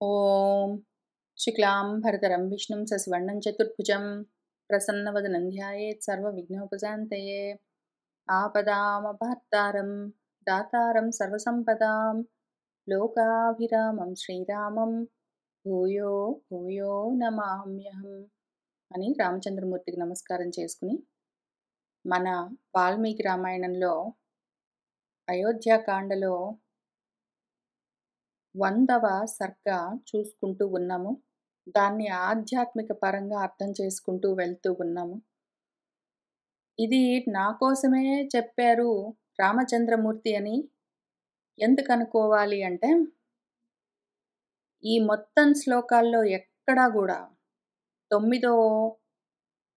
ఓం శుక్లాంబరధరం విష్ణుం శశివర్ణం చతుర్భుజం ప్రసన్నవదనం ధ్యాయేత్ సర్వవిఘ్నోపశాంతయే ఆపదామపహర్తారం దాతారం సర్వసంపదాం లోకాభిరామం శ్రీరామం భూయో భూయో నమామ్యహం అని రామచంద్రమూర్తికి నమస్కారం చేసుకుని మన వాల్మీకి రామాయణంలో అయోధ్యాకాండలో 100వ సర్గ చూసుకుంటూ ఉన్నాము. దాన్ని ఆధ్యాత్మిక పరంగా అర్థం చేసుకుంటూ వెళ్తూ ఉన్నాము. ఇది నా కోసమే చెప్పారు రామచంద్రమూర్తి అని ఎందుకు అనుకోవాలి అంటే, ఈ మొత్తం శ్లోకాల్లో ఎక్కడా కూడా 9వ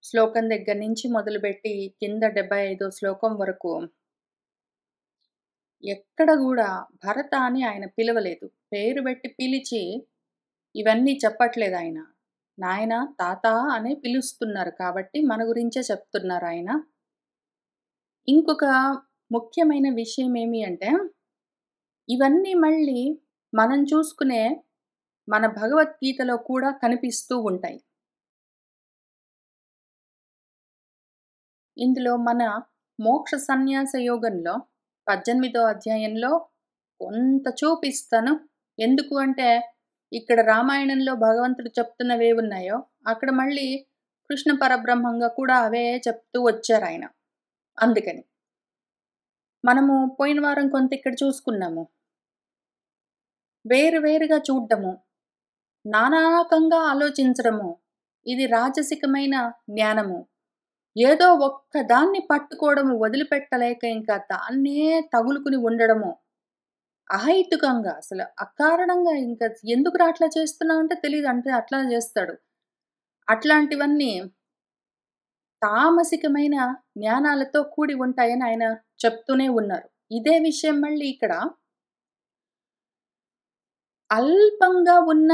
శ్లోకం దగ్గర నుంచి మొదలుపెట్టి కింద 75వ శ్లోకం వరకు ఎక్కడ కూడా భరత అని ఆయన పిలవలేదు. పేరు పెట్టి పిలిచి ఇవన్నీ చెప్పట్లేదు ఆయన. నాయన తాత అనే పిలుస్తున్నారు కాబట్టి మన గురించే చెప్తున్నారు ఆయన. ఇంకొక ముఖ్యమైన విషయం ఏమి అంటే, ఇవన్నీ మళ్ళీ మనం చూసుకునే మన భగవద్గీతలో కూడా కనిపిస్తూ ఉంటాయి. ఇందులో మన మోక్ష సన్యాస యోగంలో 18వ అధ్యాయంలో కొంత చూపిస్తాను. ఎందుకు అంటే, ఇక్కడ రామాయణంలో భగవంతుడు చెప్తున్నవే ఉన్నాయో అక్కడ మళ్ళీ కృష్ణ పరబ్రహ్మంగా కూడా అవే చెప్తూ వచ్చారు ఆయన. అందుకని మనము పోయిన వారం కొంత ఇక్కడ చూసుకున్నాము. వేరువేరుగా చూడటము, నానాకంగా ఆలోచించడము, ఇది రాజసికమైన జ్ఞానము. ఏదో ఒక్క దాన్ని పట్టుకోవడము, వదిలిపెట్టలేక ఇంకా దాన్నే తగులుకుని ఉండడము, అహైతుకంగా అసలు అకారణంగా ఇంకా ఎందుకురా అట్లా చేస్తున్నావు అంటే తెలియదు, అంటే అట్లా చేస్తాడు. అట్లాంటివన్నీ తామసికమైన జ్ఞానాలతో కూడి ఉంటాయని ఆయన చెప్తూనే ఉన్నారు. ఇదే విషయం మళ్ళీ ఇక్కడ అల్పంగా ఉన్న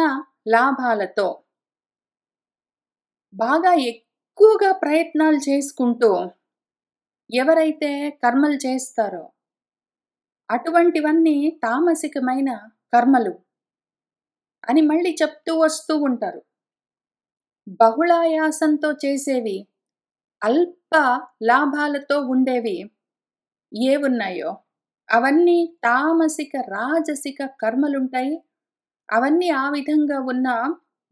లాభాలతో బాగా ఎక్కువగా ప్రయత్నాలు చేసుకుంటూ ఎవరైతే కర్మలు చేస్తారో అటువంటివన్నీ తామసికమైన కర్మలు అని మళ్ళీ చెప్తూ వస్తూ ఉంటారు. బహుళాయాసంతో చేసేవి, అల్ప లాభాలతో ఉండేవి ఏవున్నాయో అవన్నీ తామసిక రాజసిక కర్మలుంటాయి. అవన్నీ ఆ విధంగా ఉన్న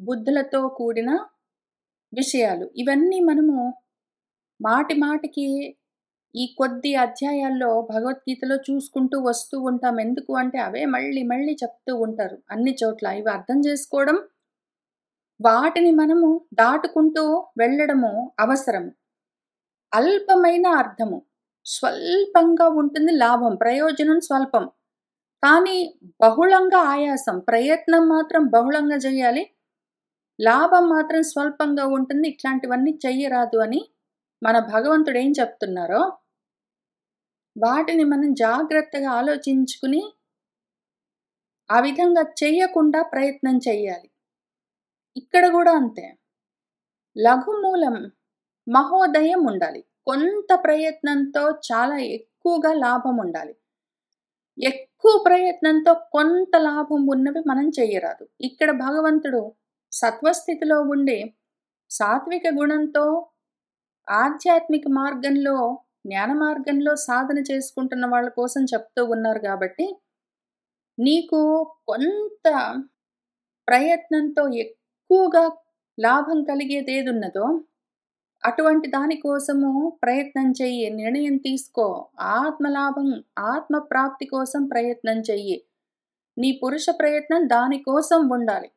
బుద్ధులతో కూడిన విషయాలు. ఇవన్నీ మనము మాటి మాటికి ఈ కొద్ది అధ్యాయాల్లో భగవద్గీతలో చూసుకుంటూ వస్తూ ఉంటాం. ఎందుకు అంటే అవే మళ్ళీ మళ్ళీ చెప్తూ ఉంటారు అన్ని చోట్ల. ఇవి అర్థం చేసుకోవడం, వాటిని మనము దాటుకుంటూ వెళ్ళడము అవసరం. అల్పమైన అర్థము, స్వల్పంగా ఉంటుంది లాభం, ప్రయోజనం స్వల్పం. కానీ బహుళంగా ఆయాసం, ప్రయత్నం మాత్రం బహుళంగా చేయాలి, లాభం మాత్రం స్వల్పంగా ఉంటుంది. ఇట్లాంటివన్నీ చెయ్యరాదు అని మన భగవంతుడు ఏం చెప్తున్నారో వాటిని మనం జాగ్రత్తగా ఆలోచించుకుని ఆ విధంగా చెయ్యకుండా ప్రయత్నం చెయ్యాలి. ఇక్కడ కూడా అంతే. లఘుమూలం మహోదయం ఉండాలి. కొంత ప్రయత్నంతో చాలా ఎక్కువగా లాభం ఉండాలి. ఎక్కువ ప్రయత్నంతో కొంత లాభం ఉన్నవి మనం చెయ్యరాదు. ఇక్కడ భగవంతుడు సత్వస్థితిలో ఉండి సాత్విక గుణంతో ఆధ్యాత్మిక మార్గంలో, జ్ఞాన మార్గంలో సాధన చేసుకుంటున్న వాళ్ళ కోసం చెప్తూ ఉన్నారు కాబట్టి, నీకు కొంత ప్రయత్నంతో ఎక్కువగా లాభం కలిగేది ఏదున్నదో అటువంటి దానికోసము ప్రయత్నం చెయ్యి, నిర్ణయం తీసుకో. ఆత్మలాభం, ఆత్మ ప్రాప్తి కోసం ప్రయత్నం చెయ్యి. నీ పురుష ప్రయత్నం దానికోసం ఉండాలి.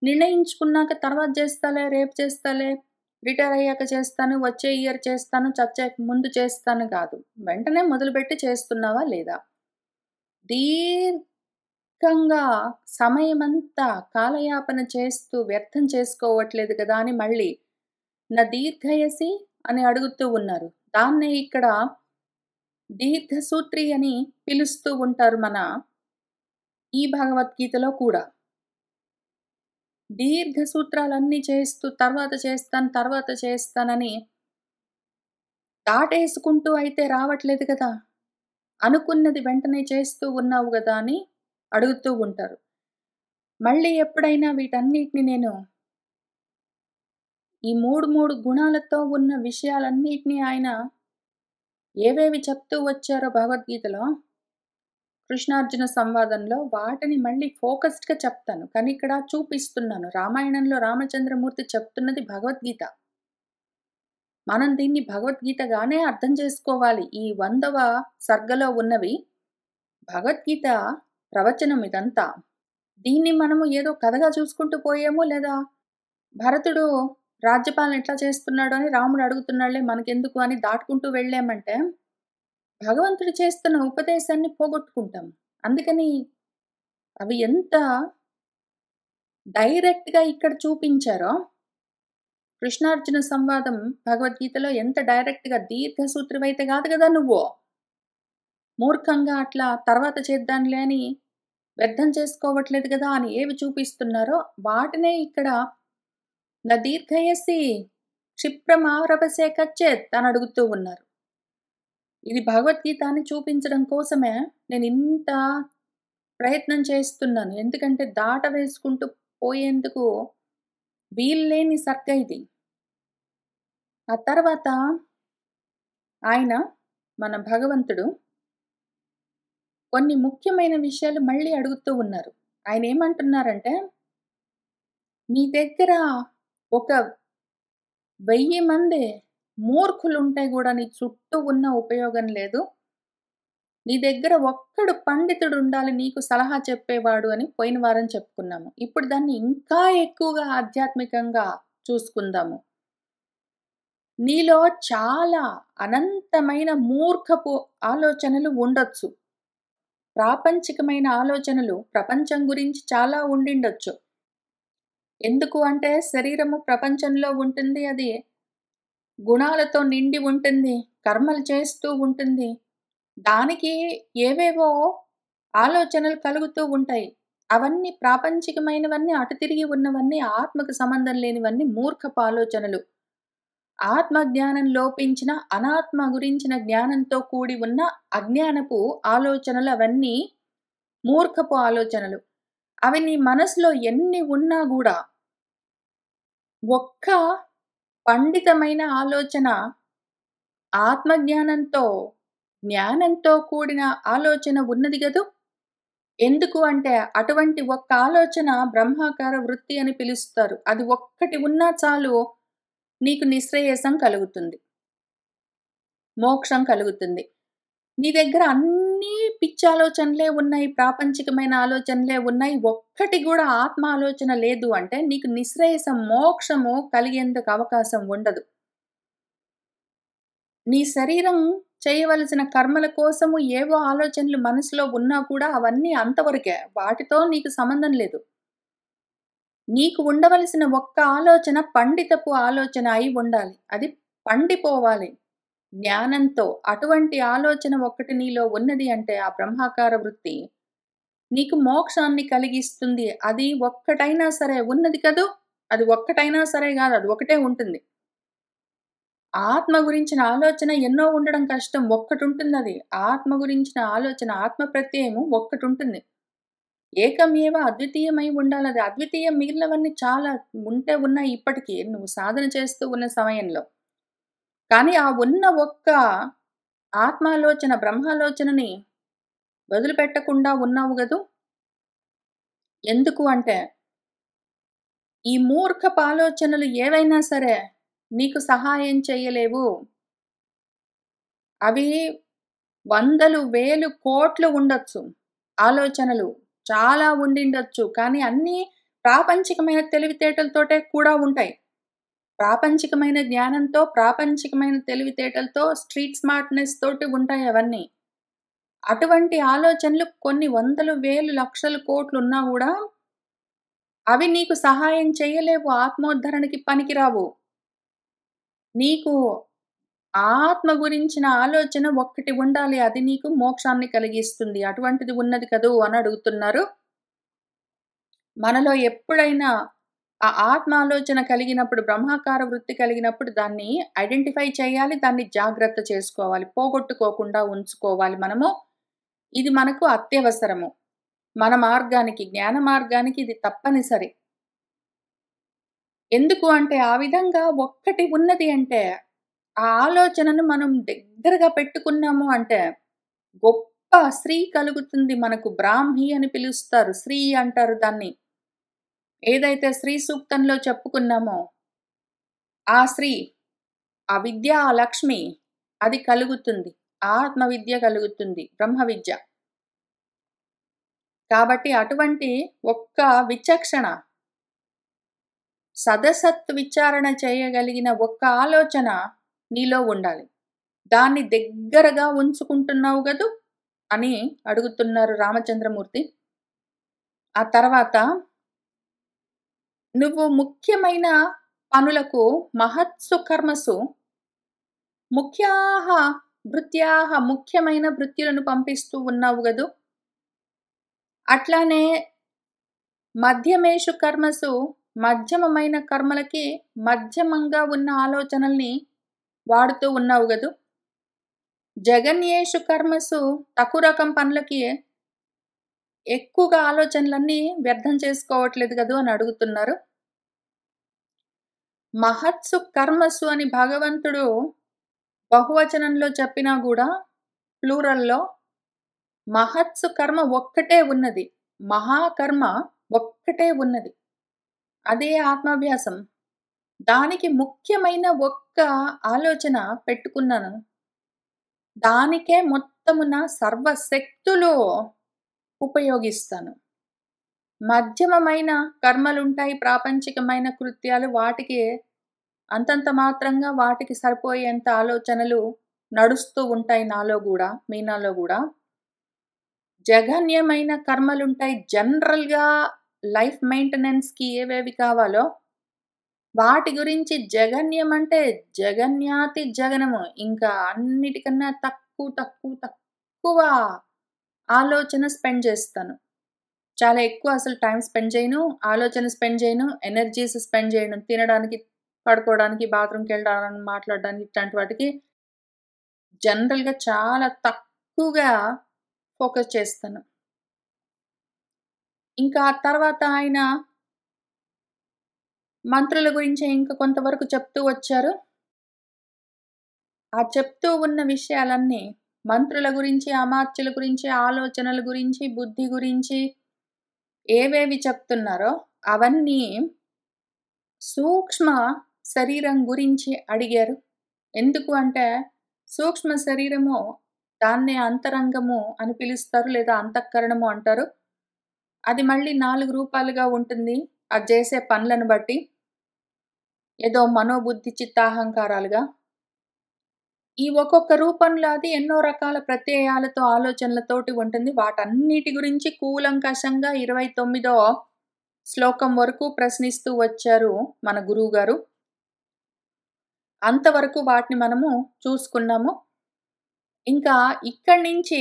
నిర్ణయించుకున్నాక తర్వాత చేస్తాలే, రేపు చేస్తాలే, రిటైర్ అయ్యాక చేస్తాను, వచ్చే ఇయర్ చేస్తాను, చచ్చే ముందు చేస్తాను కాదు. వెంటనే మొదలుపెట్టి చేస్తున్నావా లేదా? దీర్ఘంగా సమయమంతా కాలయాపన చేస్తూ వ్యర్థం చేసుకోవట్లేదు కదా అని మళ్ళీ నా దీర్ఘయసి అని అడుగుతూ ఉన్నారు. దాన్నే ఇక్కడ దీర్ఘసూత్రి అని పిలుస్తూ ఉంటారు మన ఈ భగవద్గీతలో కూడా. దీర్ఘ సూత్రాలన్నీ చేస్తూ తర్వాత చేస్తానని దాటేసుకుంటూ అయితే రావట్లేదు కదా, అనుకున్నది వెంటనే చేస్తూ ఉన్నావు కదా అని అడుగుతూ ఉంటారు. మళ్ళీ ఎప్పుడైనా వీటన్నిటిని నేను ఈ 3 గుణాలతో ఉన్న విషయాలన్నిటిని ఆయన ఏవేవి చెప్తూ వచ్చారో భగవద్గీతలో, కృష్ణార్జున సంవాదంలో వాటిని మళ్ళీ ఫోకస్డ్‌గా చెప్తాను. కానీ ఇక్కడ చూపిస్తున్నాను. రామాయణంలో రామచంద్రమూర్తి చెప్తున్నది భగవద్గీత. మనం దీన్ని భగవద్గీతగానే అర్థం చేసుకోవాలి. ఈ 100వ సర్గలో ఉన్నవి భగవద్గీత ప్రవచనం ఇదంతా. దీన్ని మనము ఏదో కథగా చూసుకుంటూ పోయాము, లేదా భరతుడు రాజ్యపాలన ఎట్లా చేస్తున్నాడు అని రాముడు అడుగుతున్నాడులే మనకెందుకు అని దాటుకుంటూ వెళ్ళామంటే, భగవంతుడు చేస్తున్న ఉపదేశాన్ని పోగొట్టుకుంటాం. అందుకని అవి ఎంత డైరెక్ట్‌గా ఇక్కడ చూపించారో, కృష్ణార్జున సంవాదం భగవద్గీతలో ఎంత డైరెక్ట్‌గా దీర్ఘసూత్రివైతే కాదు కదా నువ్వు. మూర్ఖంగా అట్లా తర్వాత చేద్దాంలే అని వ్యర్థం చేసుకోవట్లేదు కదా అని ఏవి చూపిస్తున్నారో వాటినే ఇక్కడ నా దీర్ఘయసి క్షిప్రమారభసే కచ్చేత్ అని అడుగుతూ ఉన్నారు. ఇది భగవద్గీత అని చూపించడం కోసమే నేను ఇంత ప్రయత్నం చేస్తున్నాను. ఎందుకంటే దాట వేసుకుంటూ పోయేందుకు వీల్లేని సర్గ ఇది. ఆ తర్వాత ఆయన మన భగవంతుడు కొన్ని ముఖ్యమైన విషయాలు మళ్ళీ అడుగుతూ ఉన్నారు. ఆయన ఏమంటున్నారంటే, నీ దగ్గర ఒక 1000 మంది మూర్ఖులుంటే గూడా నీ చుట్టూ ఉన్న ఉపయోగం లేదు. నీ దగ్గర ఒక్కడు పండితుడుండాలి నీకు సలహా చెప్పేవాడు అని పోయిన వారం చెప్పుకున్నాము. ఇప్పుడు దాన్ని ఇంకా ఎక్కువగా ఆధ్యాత్మికంగా చూసుకుందాము. నీలో చాలా అనంతమైన మూర్ఖపు ఆలోచనలు ఉండొచ్చు. ప్రాపంచికమైన ఆలోచనలు ప్రపంచం గురించి చాలా ఉండిండొచ్చు. ఎందుకు అంటే శరీరము ప్రపంచంలో ఉంటుంది. అది గుణాలతో నిండి ఉంటుంది. కర్మలు చేస్తూ ఉంటుంది. దానికి ఏవేవో ఆలోచనలు కలుగుతూ ఉంటాయి. అవన్నీ ప్రాపంచికమైనవన్నీ, అటు తిరిగి ఉన్నవన్నీ, ఆత్మకు సంబంధం లేనివన్నీ మూర్ఖపు ఆలోచనలు. ఆత్మ జ్ఞానం లోపించిన అనాత్మ గురించిన జ్ఞానంతో కూడి ఉన్న అజ్ఞానపు ఆలోచనలు అవన్నీ మూర్ఖపు ఆలోచనలు. అవి నీ మనసులో ఎన్ని ఉన్నా గూడా ఒక్క పండితమైన ఆలోచన, ఆత్మజ్ఞానంతో, జ్ఞానంతో కూడిన ఆలోచన ఉన్నది గదూ! ఎందుకు అంటే అటువంటి ఒక్క ఆలోచన బ్రహ్మాకార వృత్తి అని పిలుస్తారు. అది ఒక్కటి ఉన్నా చాలు నీకు నిశ్రేయసం కలుగుతుంది. మోక్షం కలుగుతుంది. నీ దగ్గర అన్నీ పిచ్చాలోచనలే ఉన్నాయి. ప్రాపంచికమైన ఆలోచనలే ఉన్నాయి. ఒక్కటి గూడా ఆత్మ ఆలోచన లేదు అంటే నీకు నిశ్రేయసం, మోక్షము కలిగేందుకు అవకాశం ఉండదు. నీ శరీరం చేయవలసిన కర్మల కోసము ఏవో ఆలోచనలు మనసులో ఉన్నా కూడా అవన్నీ అంతవరకే. వాటితో నీకు సంబంధం లేదు. నీకు ఉండవలసిన ఒక్క ఆలోచన పండితపు ఆలోచన అయి ఉండాలి. అది పండిపోవాలి జ్ఞానంతో. అటువంటి ఆలోచన ఒక్కటి నీలో ఉన్నది అంటే ఆ బ్రహ్మాకార వృత్తి నీకు మోక్షాన్ని కలిగిస్తుంది. అది ఒక్కటైనా సరే ఉన్నది కదూ! అది ఒక్కటైనా సరే గాదు. అది ఒకటే ఉంటుంది. ఆత్మ గురించిన ఆలోచన ఎన్నో ఉండడం కష్టం. ఒక్కటుంటుందది. ఆత్మ గురించిన ఆలోచన, ఆత్మ ప్రత్యయము ఒక్కటుంటుంది. ఏకమేవ అద్వితీయమై ఉండాలది. అద్వితీయం మిగిలినవన్నీ చాలా ఉంటే ఉన్నాయి ఇప్పటికి నువ్వు సాధన చేస్తూ ఉన్న సమయంలో. కానీ ఆ ఉన్న ఒక్క ఆత్మాలోచన, బ్రహ్మాలోచనని వదిలిపెట్టకుండా ఉన్నావు గదూ! ఎందుకు అంటే, ఈ మూర్ఖపు ఆలోచనలు ఏవైనా సరే నీకు సహాయం చేయలేవు. అవి వందలు, వేలు, కోట్లు ఉండొచ్చు. ఆలోచనలు చాలా ఉండిండొచ్చు. కానీ అన్నీ ప్రాపంచికమైన తెలివితేటలతోటే కూడా ఉంటాయి. ప్రాపంచికమైన జ్ఞానంతో, ప్రాపంచికమైన తెలివితేటలతో, స్ట్రీట్ స్మార్ట్‌నెస్ తోటి ఉంటాయి అవన్నీ. అటువంటి ఆలోచనలు కొన్ని వందలు, వేలు, లక్షలు, కోట్లున్నా గూడా అవి నీకు సహాయం చేయలేవు. ఆత్మోద్ధరణకి పనికిరావు. నీకు ఆత్మ గురించిన ఆలోచన ఒక్కటి ఉండాలి. అది నీకు మోక్షాన్ని కలిగిస్తుంది. అటువంటిది ఉన్నది కదూ అని అడుగుతున్నారు. మనలో ఎప్పుడైనా ఆ ఆత్మ ఆలోచన కలిగినప్పుడు, బ్రహ్మాకార వృత్తి కలిగినప్పుడు దాన్ని ఐడెంటిఫై చేయాలి. దాన్ని జాగ్రత్త చేసుకోవాలి. పోగొట్టుకోకుండా ఉంచుకోవాలి మనము. ఇది మనకు అత్యవసరము. మన మార్గానికి, జ్ఞాన మార్గానికి ఇది తప్పనిసరి. ఎందుకు అంటే ఆ విధంగా ఒక్కటి ఉన్నది అంటే, ఆ ఆలోచనను మనం దగ్గరగా పెట్టుకున్నాము అంటే, గొప్ప శ్రీ కలుగుతుంది మనకు. బ్రాహ్మి అని పిలుస్తారు. శ్రీ అంటారు దాన్ని. ఏదైతే శ్రీ సూక్తంలో చెప్పుకున్నామో, ఆ శ్రీ, ఆ విద్య, ఆ లక్ష్మి అది కలుగుతుంది. ఆత్మ విద్య కలుగుతుంది. బ్రహ్మ విద్య. కాబట్టి అటువంటి ఒక్క విచక్షణ, సదసత్ విచారణ చేయగలిగిన ఒక్క ఆలోచన నీలో ఉండాలి. దాన్ని దగ్గరగా ఉంచుకుంటున్నావు గదూ అని అడుగుతున్నారు రామచంద్రమూర్తి. ఆ తర్వాత నువ్వు ముఖ్యమైన పనులకు మహత్సు కర్మసు ముఖ్యాః భృత్యాః ముఖ్యమైన భృత్యులను పంపిస్తూ ఉన్నావు గదూ. అట్లానే మధ్యమేషు కర్మసు మధ్యమమైన కర్మలకి మధ్యమంగా ఉన్న ఆలోచనల్ని వాడుతూ ఉన్నావు గదూ. జగన్యేషు కర్మసు తక్కువ రకం పనులకి ఎక్కువగా ఆలోచనలన్నీ వ్యర్థం చేసుకోవట్లేదు గదూ అని అడుగుతున్నారు. మహత్సు కర్మసు అని భగవంతుడు బహువచనంలో చెప్పినా గూడా ప్లూరల్‌లో మహత్సు కర్మ ఒక్కటే ఉన్నది. మహాకర్మ ఒక్కటే ఉన్నది. అదే ఆత్మాభ్యాసం. దానికి ముఖ్యమైన ఒక్క ఆలోచన పెట్టుకున్నాను. దానికే మొత్తము నా సర్వశక్తులు ఉపయోగిస్తాను. మధ్యమమైన కర్మలుంటాయి, ప్రాపంచికమైన కృత్యాలు. వాటికి అంతంత మాత్రంగా వాటికి సరిపోయేంత ఆలోచనలు నడుస్తూ ఉంటాయి నాలో గూడా, మీనాలో గూడా. జఘన్యమైన కర్మలుంటాయి. జనరల్‌గా లైఫ్ మెయింటెనెన్స్‌కి ఏవేవి కావాలో వాటి గురించి జగన్యం అంటే జగన్యాతి జగనము. ఇంకా అన్నిటికన్నా తక్కువ ఆలోచన స్పెండ్ చేస్తాను. చాలా ఎక్కువ అసలు టైం స్పెండ్ చేయను. ఆలోచన స్పెండ్ చేయను. ఎనర్జీస్ స్పెండ్ చేయను. తినడానికి, పడుకోవడానికి, బాత్రూమ్‌కెళ్ళడానికి, మాట్లాడడానికి ఇట్లాంటి వాటికి జనరల్‌గా చాలా తక్కువగా ఫోకస్ చేస్తాను. ఇంకా ఆ తర్వాత ఆయన మంత్రుల గురించి ఇంకా కొంతవరకు చెప్తూ వచ్చారు. ఆ చెప్తూ ఉన్న విషయాలన్నీ మంత్రుల గురించి, అమాత్యుల గురించి, ఆలోచనల గురించి, బుద్ధి గురించి ఏవేవి చెప్తున్నారో అవన్నీ సూక్ష్మ శరీరం గురించి అడిగారు. ఎందుకు అంటే సూక్ష్మ శరీరము దాన్నే అంతరంగము అని పిలుస్తారు, లేదా అంతఃకరణము అంటారు. అది మళ్ళీ 4 రూపాలుగా ఉంటుంది. అది చేసే పనులను బట్టి. ఏదో మనోబుద్ధి చిత్తాహంకారాలుగా. ఈ ఒక్కొక్క రూపంలో అది ఎన్నో రకాల ప్రత్యయాలతో, ఆలోచనలతోటి ఉంటుంది. వాటన్నిటి గురించి కూలంకషంగా 29వ శ్లోకం వరకు ప్రశ్నిస్తూ వచ్చారు మన గురువుగారు. అంతవరకు వాటిని మనము చూసుకున్నాము. ఇంకా ఇక్కడి నుంచి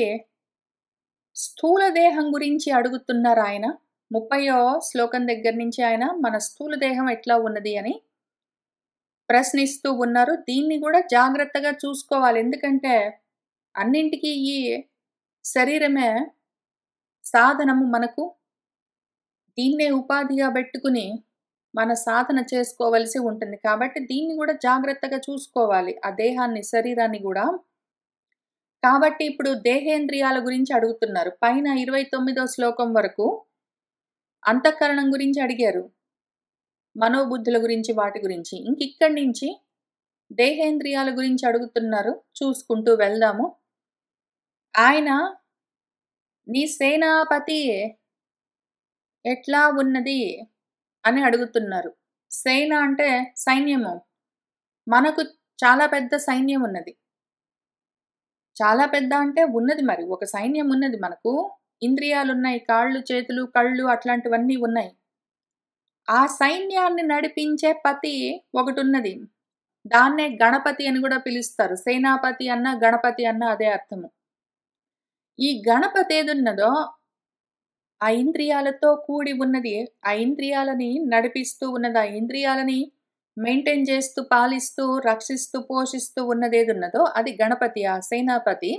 స్థూల దేహం గురించి అడుగుతున్నారాయన. 30వ శ్లోకం దగ్గర నుంచి ఆయన మన స్థూల దేహం ఎట్లా ఉన్నది అని ప్రశ్నిస్తూ ఉన్నారు. దీన్ని గూడా జాగ్రత్తగా చూసుకోవాలి. ఎందుకంటే అన్నింటికి ఈ శరీరమే సాధనము మనకు. దీన్నే ఉపాధిగా బెట్టుకుని మన సాధన చేసుకోవలసి ఉంటుంది. కాబట్టి దీన్ని గూడా జాగ్రత్తగా చూసుకోవాలి. ఆ దేహాన్ని, శరీరాన్ని గూడా. కాబట్టి ఇప్పుడు దేహేంద్రియాల గురించి అడుగుతున్నారు. పైన 29వ శ్లోకం వరకు అంతఃకరణం గురించి అడిగారు. మనోబుద్ధుల గురించి, వాటి గురించి. ఇంకిక్కడి నుంచి దేహేంద్రియాల గురించి అడుగుతున్నారు. చూసుకుంటూ వెళ్దాము. ఆయన నీ సేనాపతి ఎట్లా ఉన్నది అని అడుగుతున్నారు. సేన అంటే సైన్యము. మనకు చాలా పెద్ద సైన్యం ఉన్నది. చాలా పెద్ద అంటే ఉన్నది మరి. ఒక సైన్యం ఉన్నది మనకు. ఇంద్రియాలున్నాయి. కాళ్ళు, చేతులు, కళ్ళు అట్లాంటివన్నీ ఉన్నాయి. ఆ సైన్యాన్ని నడిపించే పతి ఒకటున్నది. దాన్నే గణపతి అని గూడా పిలుస్తారు. సేనాపతి అన్నా, గణపతి అన్నా అదే అర్థము. ఈ గణపతి ఏదున్నదో ఆ ఇంద్రియాలతో కూడి ఉన్నది. ఆ ఇంద్రియాలని నడిపిస్తూ ఉన్నది. ఆ ఇంద్రియాలని మెయింటైన్ చేస్తూ, పాలిస్తూ, రక్షిస్తూ, పోషిస్తూ ఉన్నదేదున్నదో అది గణపతి, ఆ సేనాపతి.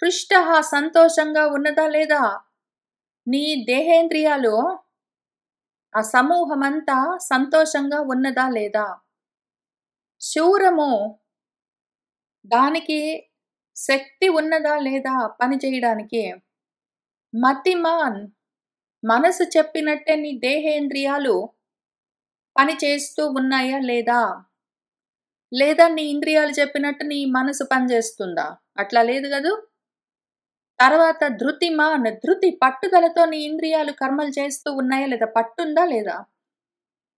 హృష్టః సంతోషంగా ఉన్నదా లేదా? నీ దేహేంద్రియాలు ఆ సమూహమంతా సంతోషంగా ఉన్నదా లేదా? శూరము దానికి శక్తి ఉన్నదా లేదా పని చేయడానికి? మతిమాన్ మనసు చెప్పినట్టే నీ దేహేంద్రియాలు పని చేస్తూ ఉన్నాయా లేదా? లేదా నీ ఇంద్రియాలు చెప్పినట్టు నీ మనసు పనిచేస్తుందా? అట్లా లేదు గదూ! తర్వాత ధృతిమాన్ ధృతి పట్టుదలతో నీ ఇంద్రియాలు కర్మలు చేస్తూ ఉన్నాయా లేదా? పట్టుందా లేదా?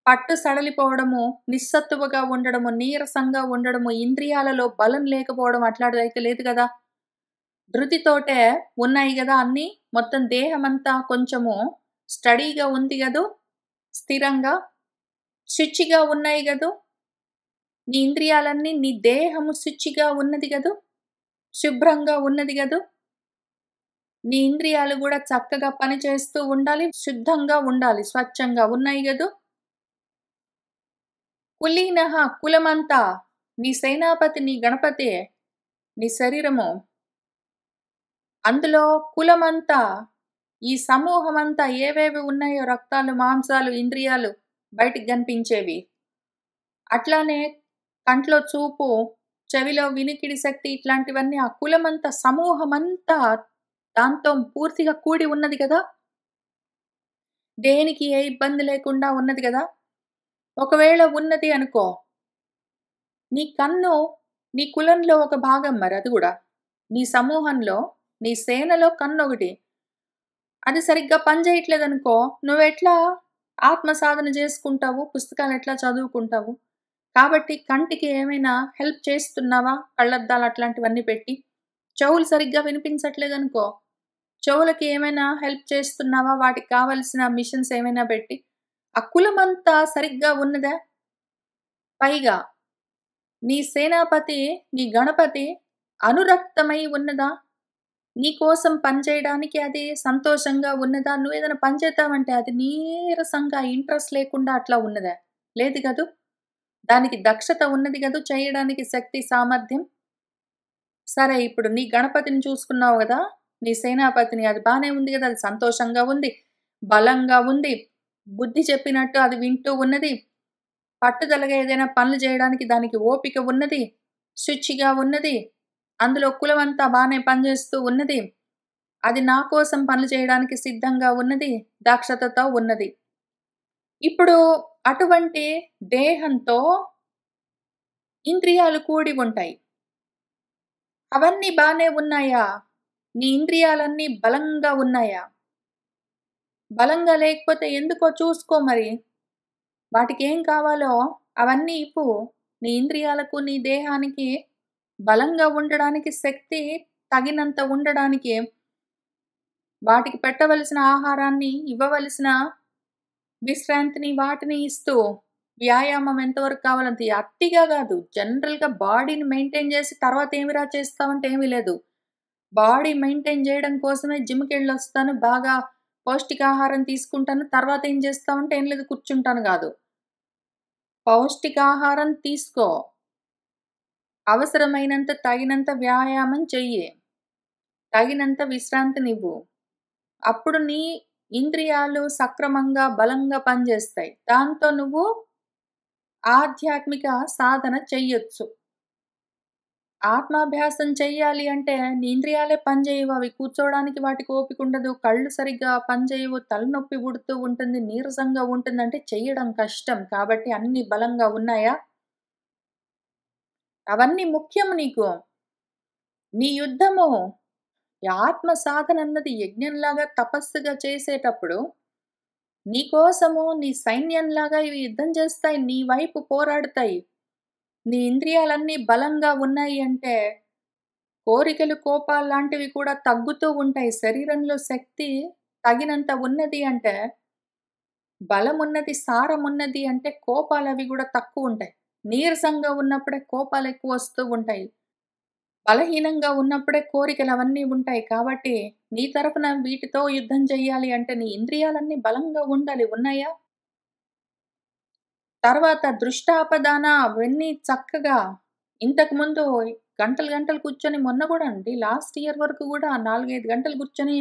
పట్టు సడలిపోవడము, నిస్సత్తువగా ఉండడము, నీరసంగా ఉండడము, ఇంద్రియాలలో బలం లేకపోవడం అట్లాంటిదైతే లేదు గదా! ధృతితోటే ఉన్నాయి గదా అన్నీ. మొత్తం దేహమంతా కొంచెము స్టడీగా ఉంది గదూ! స్థిరంగా, శుచిగా ఉన్నాయి గదూ! నీ ఇంద్రియాలన్నీ నీ దేహము శుచిగా ఉన్నది గదూ! శుభ్రంగా ఉన్నది గదూ! నీ ఇంద్రియాలు గూడా చక్కగా పనిచేస్తూ ఉండాలి. శుద్ధంగా ఉండాలి. స్వచ్ఛంగా ఉన్నాయి గదూ! కులీనః కులమంతా నీ సేనాపతి, నీ గణపతే నీ శరీరము. అందులో కులమంతా, ఈ సమూహమంతా ఏవేవి ఉన్నాయో రక్తాలు, మాంసాలు, ఇంద్రియాలు బయటికి గనిపించేవి. అట్లానే కంట్లో చూపు, చెవిలో వినికిడి శక్తి ఇట్లాంటివన్నీ ఆ కులమంతా, సమూహమంతా దాంతో పూర్తిగా కూడి ఉన్నది గదా! దేనికి ఏ ఇబ్బంది లేకుండా ఉన్నది గదా! ఒకవేళ ఉన్నది అనుకో, నీ కన్ను నీ కులంలో ఒక భాగం మరది గూడా. నీ సమూహంలో, నీ సేనలో కన్నొకటి. అది సరిగ్గా పనిచేయట్లేదనుకో, నువ్వెట్లా ఆత్మ సాధన జేసుకుంటావు? పుస్తకాలెట్లా చదువుకుంటావు? కాబట్టి కంటికి ఏమైనా హెల్ప్ చేస్తున్నావా? కళ్ళద్దాలు అట్లాంటివన్నీ పెట్టి. చెవులు సరిగ్గా వినిపించట్లేదనుకో, చెవులకి ఏమైనా హెల్ప్ చేస్తున్నావా? వాటికి కావాల్సిన మిషన్స్ ఏమైనా పెట్టి. ఆ కులమంతా సరిగ్గా ఉన్నదా? పైగా నీ సేనాపతి, నీ గణపతి అనురక్తమై ఉన్నదా? నీ కోసం పనిచేయడానికి అది సంతోషంగా ఉన్నదా? నువ్వేదైనా పని చేద్దామంటే అది నీరసంగా ఇంట్రెస్ట్ లేకుండా అట్లా ఉన్నదా? లేదు గదూ! దానికి దక్షత ఉన్నది గదూ! చేయడానికి శక్తి, సామర్థ్యం. సరే ఇప్పుడు నీ గణపతిని చూసుకున్నావు గదా! నీ సేనాపతిని అది బానే ఉంది గదా! అది సంతోషంగా ఉంది, బలంగా ఉంది, బుద్ధి చెప్పినట్టు అది వింటూ ఉన్నది. పట్టుదలగా ఏదైనా పనులు జేయడానికి దానికి ఓపిక ఉన్నది, శుచిగా ఉన్నది. అందులో కులమంతా బానే పనిచేస్తూ ఉన్నది. అది నా కోసం పనులు చేయడానికి సిద్ధంగా ఉన్నది, దక్షతతో ఉన్నది. ఇప్పుడు అటువంటి దేహంతో ఇంద్రియాలు కూడి ఉంటాయి. అవన్నీ బానే ఉన్నాయా? నీ ఇంద్రియాలన్నీ బలంగా ఉన్నాయా? బలంగా లేకపోతే ఎందుకో చూసుకో మరి. వాటికేం కావాలో అవన్నీ ఇవ్వు. నీ ఇంద్రియాలకు, నీ దేహానికి బలంగా ఉండడానికి, శక్తి తగినంత ఉండడానికి వాటికి పెట్టవలసిన ఆహారాన్ని, ఇవ్వవలసిన విశ్రాంతిని వాటిని ఇస్తూ, వ్యాయామం ఎంతవరకు కావాలంత అతిగా గాదు. జనరల్‌గా బాడీని మెయింటైన్ జేసి తర్వాత ఏమిరా చేస్తావంటే ఏమీ లేదు. బాడీ మెయింటైన్ జేయడం కోసమే జిమ్‌కెళ్ళొస్తాను, బాగా పౌష్టికాహారం తీసుకుంటాను, తర్వాత ఏం జేస్తావంటే ఏం లేదు కూర్చుంటాను గాదు. పౌష్టికాహారం తీసుకో. అవసరమైనంత తగినంత వ్యాయామం చెయ్యి. తగినంత విశ్రాంతినివ్వు. అప్పుడు నీ ఇంద్రియాలు సక్రమంగా, బలంగా పనిజేస్తాయి. దాంతో నువ్వు ఆధ్యాత్మిక సాధన చెయ్యొచ్చు. ఆత్మాభ్యాసం చెయ్యాలి అంటే నీ ఇంద్రియాలే పనిజేయవు. అవి కూర్చోవడానికి వాటికి ఓపికుండదు. కళ్ళు సరిగ్గా పనిజేయవు. తలనొప్పి పుడుతూ ఉంటుంది. నీరసంగా ఉంటుందంటే చెయ్యడం కష్టం. కాబట్టి అన్నీ బలంగా ఉన్నాయా? అవన్నీ ముఖ్యం నీకు. నీ యుద్ధము ఈ ఆత్మ సాధన అన్నది యజ్ఞంలాగా తపస్సుగా చేసేటప్పుడు నీకోసము నీ సైన్యంలాగా ఇవి యుద్ధం చేస్తాయి. నీ వైపు పోరాడతాయి. నీ ఇంద్రియాలన్నీ బలంగా ఉన్నాయి అంటే కోరికలు, కోపాల్లాంటివి కూడా తగ్గుతూ ఉంటాయి. శరీరంలో శక్తి తగినంత ఉన్నది అంటే, బలమున్నది, సారమున్నది అంటే కోపాలవి గూడా తక్కువుంటాయి. నీరసంగా ఉన్నప్పుడే కోపాలెక్కువొస్తూ ఉంటాయి. బలహీనంగా ఉన్నప్పుడే కోరికలవన్నీ ఉంటాయి. కాబట్టి నీ తరఫున వీటితో యుద్ధం చెయ్యాలి అంటే నీ ఇంద్రియాలన్నీ బలంగా ఉండాలి. ఉన్నాయా? తర్వాత దృష్టాపదాన అవన్నీ చక్కగా ఇంతకుముందు గంటలు గంటలు కూర్చొని మొన్న గూడా అండి లాస్ట్ ఇయర్ వరకు గూడా 4, 5 గంటలు కూర్చొని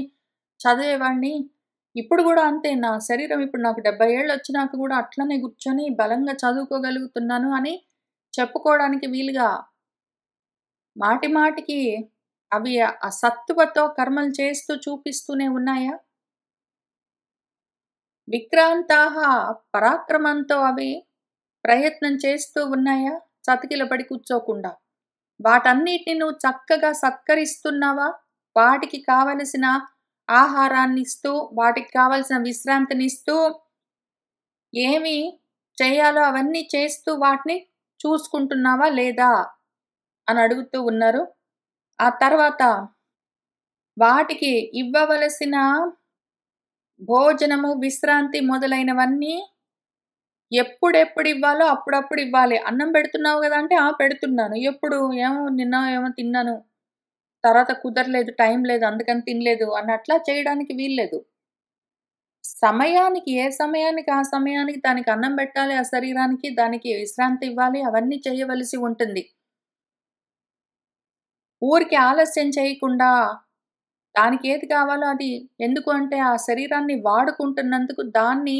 చదివేవాడిని. ఇప్పుడు గూడా అంతే. నా శరీరం ఇప్పుడు నాకు 70 ఏళ్ళొచ్చినాక గూడా అట్లనే గూర్చొని బలంగా చదువుకోగలుగుతున్నాను అని చెప్పుకోవడానికి వీలుగా మాటి మాటికి అవి ఆ సత్తువతో కర్మలు చేస్తూ చూపిస్తూనే ఉన్నాయా? విక్రాంతాహ పరాక్రమంతో అవి ప్రయత్నం చేస్తూ ఉన్నాయా? చతికిలబడి కూర్చోకుండా. వాటన్నిటిని నువ్వు చక్కగా సత్కరిస్తున్నావా? వాటికి కావలసిన ఆహారాన్నిస్తూ, వాటికి కావాల్సిన విశ్రాంతినిస్తూ, ఏమి చేయాలో అవన్నీ చేస్తూ వాటిని చూసుకుంటున్నావా లేదా? అని అడుగుతూ ఉన్నారు. ఆ తర్వాత వాటికి ఇవ్వవలసిన భోజనము, విశ్రాంతి మొదలైనవన్నీ ఎప్పుడెప్పుడు అప్పుడప్పుడు ఇవ్వాలి. అన్నం పెడుతున్నావు గదా! అంటే, ఆ! పెడుతున్నాను. ఎప్పుడు? ఏమో నిన్న ఏమో తిన్నాను. తర్వాత కుదరలేదు, టైం లేదు, అందుకని తినలేదు అన్నట్లా చేయడానికి వీల్లేదు. సమయానికి ఏ సమయానికి ఆ సమయానికి దానికి అన్నం పెట్టాలి, ఆ శరీరానికి, దానికి విశ్రాంతి ఇవ్వాలి, అవన్నీ చేయవలసి ఉంటుంది. ఊరికే ఆలస్యం చేయకుండా దానికి ఏది కావాలో అది ఎందుకు అంటే ఆ శరీరాన్ని వాడుకుంటున్నందుకు దాన్ని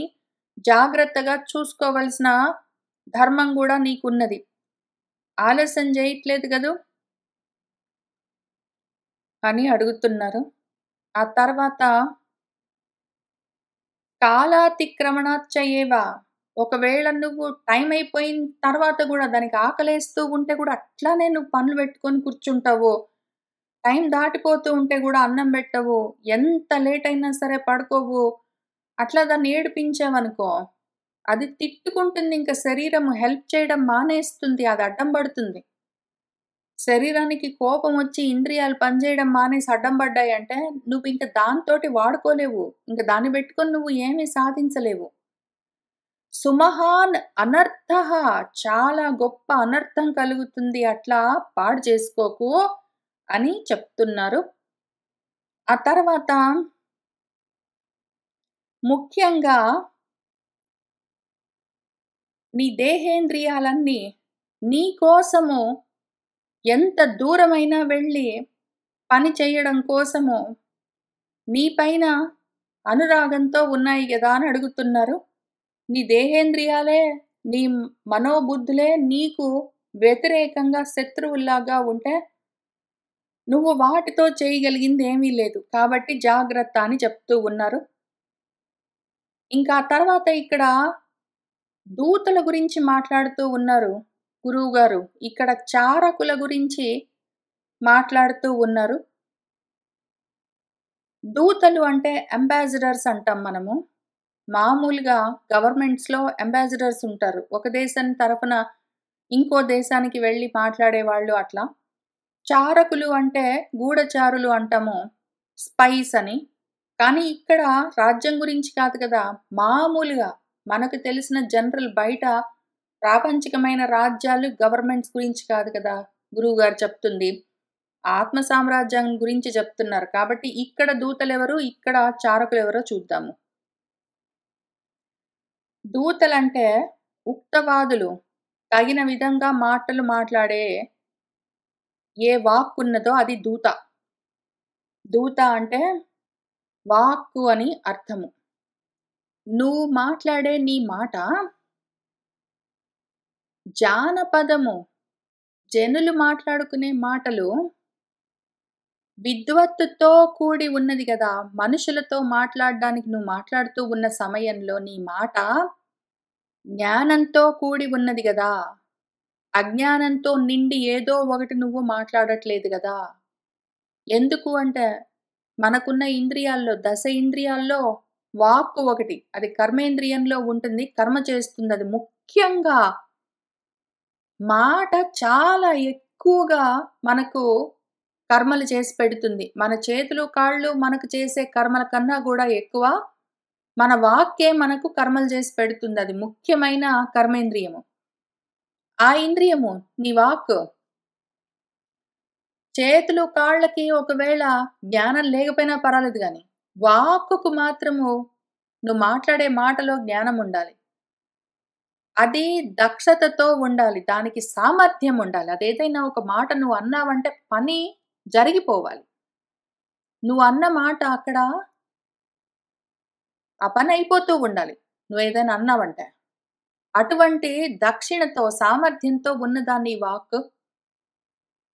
జాగ్రత్తగా చూసుకోవలసిన ధర్మం గూడా నీకున్నది. ఆలస్యం జేయట్లేదు గదూ! అని అడుగుతున్నారు. ఆ తర్వాత కాలాతిక్రమణాచ్చ ఏవ ఒకవేళ నువ్వు టైం అయిపోయిన తర్వాత గూడా దానికి ఆకలేస్తూ ఉంటే గూడా అట్లానే నువ్వు పనులు పెట్టుకొని కూర్చుంటావు. టైం దాటిపోతూ ఉంటే గూడా అన్నం బెట్టవు. ఎంత లేట్ అయినా సరే పడుకోవు. అట్లా దాన్ని ఏడిపించావనుకో, అది తిట్టుకుంటుంది ఇంక శరీరము హెల్ప్ చేయడం మానేస్తుంది. అది అడ్డం బడుతుంది. శరీరానికి కోపమొచ్చి ఇంద్రియాలు పనిజేయడం మానేసి అడ్డం పడ్డాయంటే, నువ్వింక దాంతోటి వాడుకోలేవు. ఇంక దాన్ని బెట్టుకొని నువ్వు ఏమి సాధించలేవు. సుమహాన్ అనర్థః చాలా గొప్ప అనర్థం కలుగుతుంది. అట్లా పాడు చేసుకోకు అని చెప్తున్నారు. ఆ తర్వాత ముఖ్యంగా నీ దేహేంద్రియాలన్నీ నీ కోసము ఎంత దూరమైనా వెళ్ళి పని చేయడం కోసము నీ పైన అనురాగంతో ఉన్నాయి గదా! అని అడుగుతున్నారు. నీ దేహేంద్రియాలే, నీ మనోబుద్ధులే నీకు వ్యతిరేకంగా శత్రువుల్లాగా ఉంటే, నువ్వు వాటితో చేయగలిగిందేమీ లేదు. కాబట్టి జాగ్రత్త అని చెప్తూ ఉన్నారు. ఇంకా తర్వాత ఇక్కడ దూతల గురించి మాట్లాడుతూ ఉన్నారు గురువుగారు. ఇక్కడ చారకుల గురించి మాట్లాడుతూ ఉన్నారు. దూతలు అంటే అంబాసిడర్స్ అంటాం మనము. మామూలుగా గవర్నమెంట్స్‌లో అంబాసిడర్స్ ఉంటారు. ఒక దేశం తరపున ఇంకో దేశానికి వెళ్లి మాట్లాడేవాళ్ళు అట్లా. చారకులు అంటే గూఢచారులు అంటాము. స్పైస్ అని. కానీ ఇక్కడ రాజ్యం గురించి కాదు కదా! మామూలుగా మనకు తెలిసిన జనరల్ బయట ప్రాపంచికమైన రాజ్యాలు, గవర్నమెంట్స్ గురించి కాదు కదా! గురువుగారు చెప్తుంది. ఆత్మ సామ్రాజ్యం గురించి చెప్తున్నారు. కాబట్టి ఇక్కడ దూతలెవరు, ఇక్కడ చారకులెవరో చూద్దాము. దూతలంటే ఉక్తవాదులు. తగిన విధంగా మాటలు మాట్లాడే ఏ వాక్కున్నదో అది దూత. దూత అంటే వాక్కు అని అర్థము. నువ్వు మాట్లాడే నీ మాట జానపదము. జనులు మాట్లాడుకునే మాటలు విద్వత్తుతో కూడి ఉన్నది గదా! మనుషులతో మాట్లాడడానికి నువ్వు మాట్లాడుతూ ఉన్న సమయంలో నీ మాట జ్ఞానంతో కూడి ఉన్నది గదా! అజ్ఞానంతో నిండి ఏదో ఒకటి నువ్వు మాట్లాడట్లేదు గదా! ఎందుకు అంటే మనకున్న ఇంద్రియాల్లో దశ ఇంద్రియాల్లో వాక్కు ఒకటి. అది కర్మేంద్రియంలో ఉంటుంది. కర్మ చేస్తుందది. ముఖ్యంగా మాట చాలా ఎక్కువగా మనకు కర్మలు చేసి పెడుతుంది. మన చేతులు, కాళ్ళు మనకు చేసే కర్మల కన్నా గూడా ఎక్కువ మన వాక్కే మనకు కర్మలు చేసి పెడుతుంది. అది ముఖ్యమైన కర్మేంద్రియము. ఆ ఇంద్రియము నీ వాక్కు. చేతులు, కాళ్ళకి ఒకవేళ జ్ఞానం లేకపోయినా పర్వాలేదు గానీ, వాక్కుకు మాత్రము నువ్వు మాట్లాడే మాటలో జ్ఞానం ఉండాలి. అది దక్షతతో ఉండాలి. దానికి సామర్థ్యం ఉండాలి. అదేదైనా ఒక మాట నువ్వు అన్నావంటే పని జరిగిపోవాలి. నువ్వు అన్న మాట అక్కడ ఆ పని అయిపోతూ ఉండాలి. నువ్వేదైనా అన్నావంటే. అటువంటి దక్షిణతో, సామర్థ్యంతో ఉన్నదా నీ వాక్కు?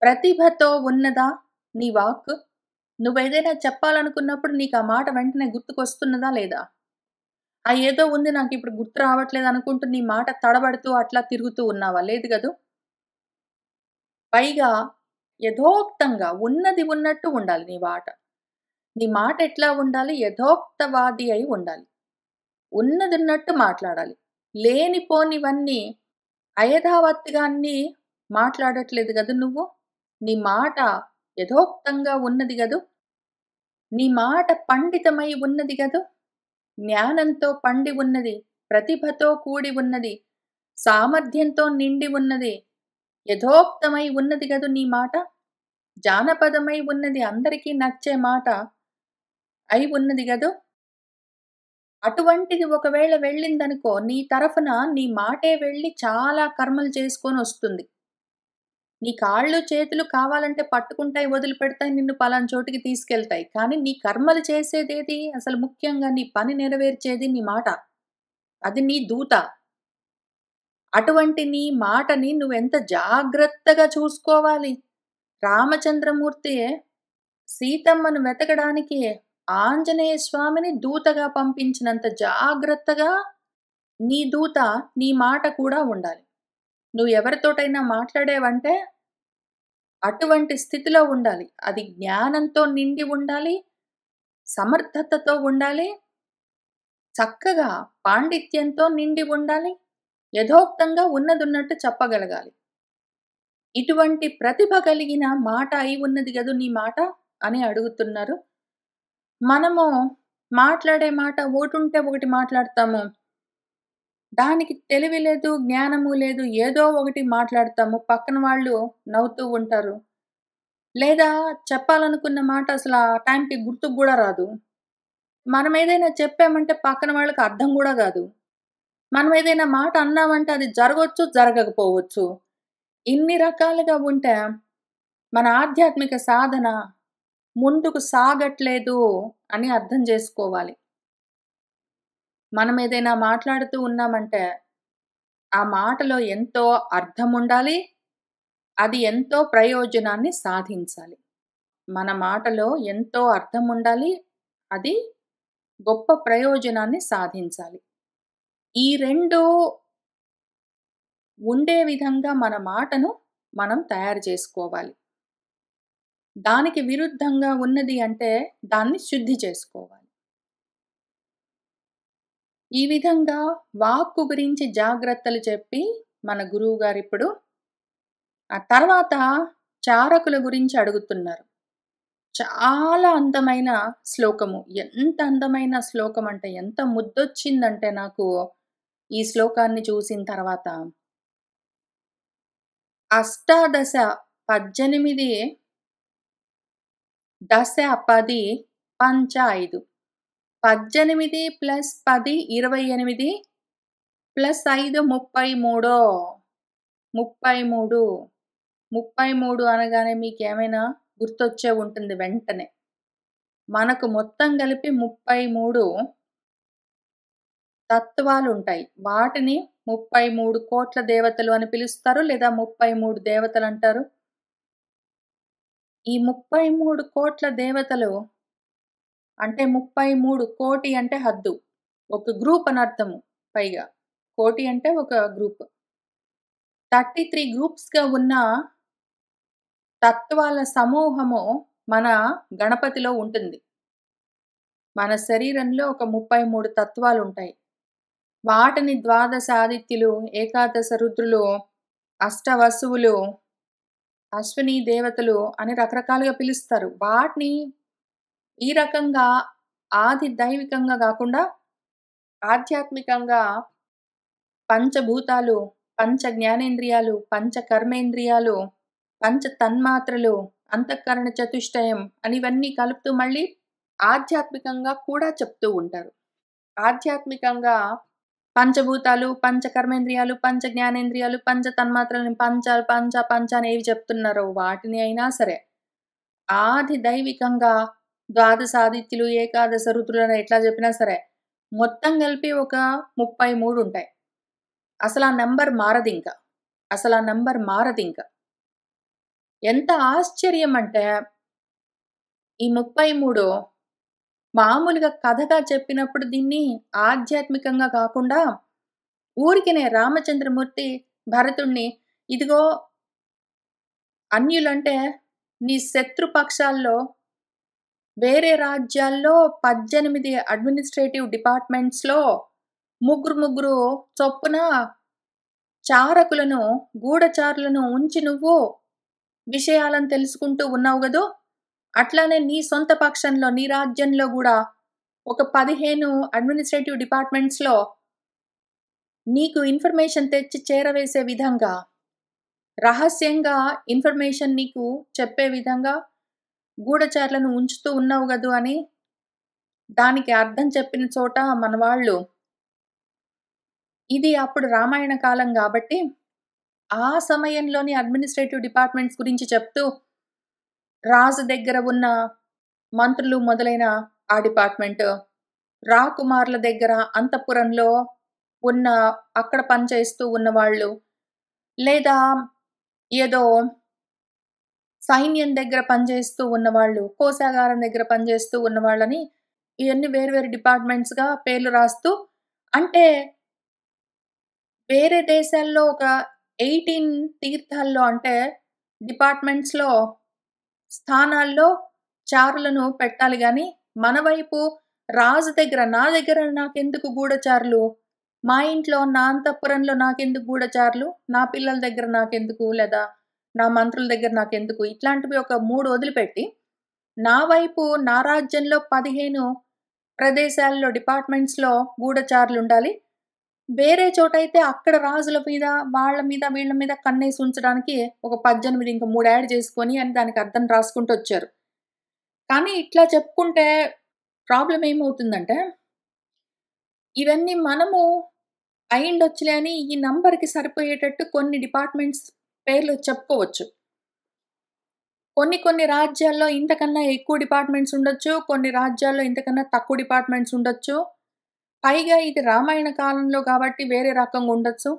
ప్రతిభతో ఉన్నదా నీ వాక్కు? నువ్వేదైనా చెప్పాలనుకున్నప్పుడు నీకా మాట వెంటనే గుర్తుకొస్తున్నదా లేదా? ఏదో ఉంది నాకిప్పుడు గుర్తు రావట్లేదు అనుకుంటూ నీ మాట తడబడుతూ అట్లా తిరుగుతూ ఉన్నావా? లేదు గదూ! పైగా యథోక్తంగా ఉన్నది ఉన్నట్టు ఉండాలి నీ మాట. నీ మాట ఎట్లా ఉండాలి? యథోక్తవాది అయి ఉండాలి. ఉన్నదున్నట్టు మాట్లాడాలి. లేనిపోనివన్నీ అయథావత్తుగా అన్నీ మాట్లాడట్లేదు గదు నువ్వు. నీ మాట యథోక్తంగా ఉన్నది గదు. నీ మాట పండితమై ఉన్నది గదు. జ్ఞానంతో పండి ఉన్నది. ప్రతిభతో కూడి ఉన్నది. సామర్థ్యంతో నిండి ఉన్నది. యథోక్తమై ఉన్నది గదు నీ మాట. జానపదమై ఉన్నది. అందరికీ నచ్చే మాట అయి ఉన్నది గదు. అటువంటిది ఒకవేళ వెళ్ళిందనుకో, నీ తరఫున నీ మాటే వెళ్ళి చాలా కర్మలు చేసుకొనొస్తుంది. నీ కాళ్ళు, చేతులు కావాలంటే పట్టుకుంటాయి, వదిలిపెడతాయి, నిన్ను పలానా చోటికి తీసుకెళ్తాయి. కానీ నీ కర్మలు చేసేదేది? అసలు ముఖ్యంగా నీ పని నెరవేర్చేది నీ మాట. అది నీ దూత. అటువంటి నీ మాటని నువ్వెంత జాగ్రత్తగా చూసుకోవాలి. రామచంద్రమూర్తి సీతమ్మను వెతకడానికి ఆంజనేయ స్వామిని దూతగా పంపించినంత జాగ్రత్తగా నీ దూత, నీ మాట కూడా ఉండాలి. నువ్వు ఎవరితోటైనా మాట్లాడావంటే అటువంటి స్థితిలో ఉండాలి. అది జ్ఞానంతో నిండి ఉండాలి. సమర్థతతో ఉండాలి. చక్కగా పాండిత్యంతో నిండి ఉండాలి. యథోక్తంగా ఉన్నదున్నట్టు చెప్పగలగాలి. ఇటువంటి ప్రతిభ కలిగిన మాట అయి ఉన్నది గదు నీ మాట అని అడుగుతున్నారు. మనము మాట్లాడే మాట ఓటుంటే ఒకటి మాట్లాడతాము. దానికి తెలివి లేదు, జ్ఞానము లేదు. ఏదో ఒకటి మాట్లాడతాము. పక్కన వాళ్ళు నవ్వుతూ ఉంటారు. లేదా చెప్పాలనుకున్న మాట అసల ఆ టైంకి గుర్తుకు గూడా రాదు. మనమేదైనా చెప్పామంటే పక్కన వాళ్ళకి అర్థం గూడా గాదు. మనమేదైనా మాట అన్నామంటే అది జరగొచ్చు, జరగకపోవచ్చు. ఇన్ని రకాలుగా ఉంటే మన ఆధ్యాత్మిక సాధన ముందుకు సాగట్లేదు అని అర్థం జేసుకోవాలి. మనమేదైనా మాట్లాడుతూ ఉన్నామంటే ఆ మాటలో ఎంతో అర్థముండాలి. అది ఎంతో ప్రయోజనాన్ని సాధించాలి. మన మాటలో ఎంతో అర్థముండాలి. అది గొప్ప ప్రయోజనాన్ని సాధించాలి. ఈ 2 ఉండే విధంగా మన మాటను మనం తయారు చేసుకోవాలి. దానికి విరుద్ధంగా ఉన్నది అంటే దాన్ని శుద్ధి చేసుకోవాలి. ఈ విధంగా వాక్కు గురించి జాగ్రత్తలు చెప్పి మన గురువుగారిప్పుడు ఆ తర్వాత చారకుల గురించి అడుగుతున్నారు. చాలా అందమైన శ్లోకము. ఎంత అందమైన శ్లోకం అంటే ఎంత ముద్దొచ్చిందంటే నాకు ఈ శ్లోకాన్ని చూసిన తర్వాత. అష్టాదశ 18 దశ 10 పంచ 5 18 + 10 28 + 5 33 33 33 అనగానే మీకేమైనా గుర్తొచ్చే ఉంటుంది వెంటనే. మనకు మొత్తం కలిపి 33 తత్వాలుంటాయి. వాటిని 33 కోట్ల దేవతలు అని పిలుస్తారు. లేదా 33 దేవతలంటారు. ఈ 33 కోట్ల దేవతలు అంటే 33 కోటి అంటే హద్దు. ఒక గ్రూప్ అనర్థము పైగా. కోటి అంటే ఒక గ్రూప్. 33 గ్రూప్స్‌గా ఉన్న తత్వాల సమూహము మన గణపతిలో ఉంటుంది. మన శరీరంలో ఒక 33 తత్వాలుంటాయి. వాటిని ద్వాదశ ఆదిత్యులు, ఏకాదశ రుద్రులు, అష్టవసువులు, అశ్విని దేవతలు అని రకరకాలుగా పిలుస్తారు. వాటిని ఈ రకంగా ఆది దైవికంగా గాకుండా ఆధ్యాత్మికంగా పంచభూతాలు, పంచ జ్ఞానేంద్రియాలు, పంచ కర్మేంద్రియాలు, పంచ తన్మాత్రలు, అంతఃకరణ చతుష్టయం అని ఇవన్నీ కలుపుతూ మళ్ళీ ఆధ్యాత్మికంగా కూడా చెప్తూ ఉంటారు. ఆధ్యాత్మికంగా పంచభూతాలు, పంచ కర్మేంద్రియాలు, పంచ జ్ఞానేంద్రియాలు, పంచ తన్మాత్రలని పంచ అని ఏవి చెప్తున్నారో వాటిని అయినా సరే, ఆది దైవికంగా ద్వాదశ ఆదిత్యులు, ఏకాదశ రుద్రులని ఎట్లా చెప్పినా సరే, మొత్తం కలిపి ఒక 33 ఉంటాయి. అసలా నంబర్ మారదింక. అసలా నంబర్ మారదింక. ఎంత ఆశ్చర్యం అంటే, ఈ 33 మామూలుగా కథగా చెప్పినప్పుడు దీన్ని ఆధ్యాత్మికంగా కాకుండా, ఊరికినే రామచంద్రమూర్తి భరతుడిని, ఇదిగో అన్యులంటే నీ శత్రుపక్షాల్లో వేరే రాజ్యాల్లో 18 అడ్మినిస్ట్రేటివ్ డిపార్ట్మెంట్స్‌లో ముగ్గురు చొప్పున చారకులను, గూఢచారులను ఉంచి నువ్వు విషయాలను తెలుసుకుంటూ ఉన్నావు గదూ! అట్లానే నీ సొంత పక్షంలో, నీ రాజ్యంలో గూడా ఒక 15 అడ్మినిస్ట్రేటివ్ డిపార్ట్మెంట్స్‌లో నీకు ఇన్ఫర్మేషన్ తెచ్చి చేరవేసే విధంగా, రహస్యంగా ఇన్ఫర్మేషన్ నీకు చెప్పే విధంగా గూఢచారులను ఉంచుతూ ఉన్నావు గదూ అని దానికి అర్థం చెప్పిన చోట మన వాళ్ళు, ఇది అప్పుడు రామాయణ కాలం గాబట్టి, ఆ సమయంలోని అడ్మినిస్ట్రేటివ్ డిపార్ట్మెంట్స్ గురించి చెప్తూ, రాజు దగ్గర ఉన్న మంత్రులు మొదలైన ఆ డిపార్ట్మెంట్, రాకుమారుల దగ్గర అంతఃపురంలో ఉన్న అక్కడ పనిచేస్తూ ఉన్నవాళ్ళు, లేదా ఏదో సైన్యం దగ్గర పనిచేస్తూ ఉన్నవాళ్ళు, కోశాగారం దగ్గర పనిచేస్తూ ఉన్నవాళ్ళని ఇయన్నీ వేరు వేరు డిపార్ట్మెంట్స్‌గా పేర్లు రాస్తూ, అంటే వేరే దేశాల్లో ఒక 18 తీర్థాల్లో అంటే డిపార్ట్మెంట్స్‌లో స్థానాల్లో చారులను పెట్టాలి గానీ, మన వైపు రాజు దగ్గర నా దగ్గర నాకెందుకు గూఢచారులు? మా ఇంట్లో నా అంతఃపురంలో నాకెందుకు గూఢచారులు? నా పిల్లల దగ్గర నాకెందుకు? లేదా నా మంత్రుల దగ్గర నాకెందుకు? ఇట్లాంటివి ఒక 3 వదిలిపెట్టి, నా వైపు నా రాజ్యంలో 15 ప్రదేశాల్లో డిపార్ట్మెంట్స్‌లో గూఢచారులుండాలి. వేరే చోటైతే అక్కడ రాజుల మీద, వాళ్ళ మీద, వీళ్ళ మీద కన్నేసి ఉంచడానికి ఒక 18 ఇంక 3 యాడ్ చేసుకొని అని దానికి అర్థం రాసుకుంటొచ్చారు. కానీ ఇట్లా చెప్పుకుంటే ప్రాబ్లమ్ ఏమవుతుందంటే, ఇవన్నీ మనము అయిండొచ్చులే అని ఈ నంబర్‌కి సరిపోయేటట్టు కొన్ని డిపార్ట్మెంట్స్ పేర్లు చెప్పుకోవచ్చు. కొన్ని రాజ్యాల్లో ఇంతకన్నా ఎక్కువ డిపార్ట్మెంట్స్ ఉండొచ్చు. కొన్ని రాజ్యాల్లో ఇంతకన్నా తక్కువ డిపార్ట్మెంట్స్ ఉండొచ్చు. పైగా ఇది రామాయణ కాలంలో గాబట్టి వేరే రకంగా ఉండొచ్చు.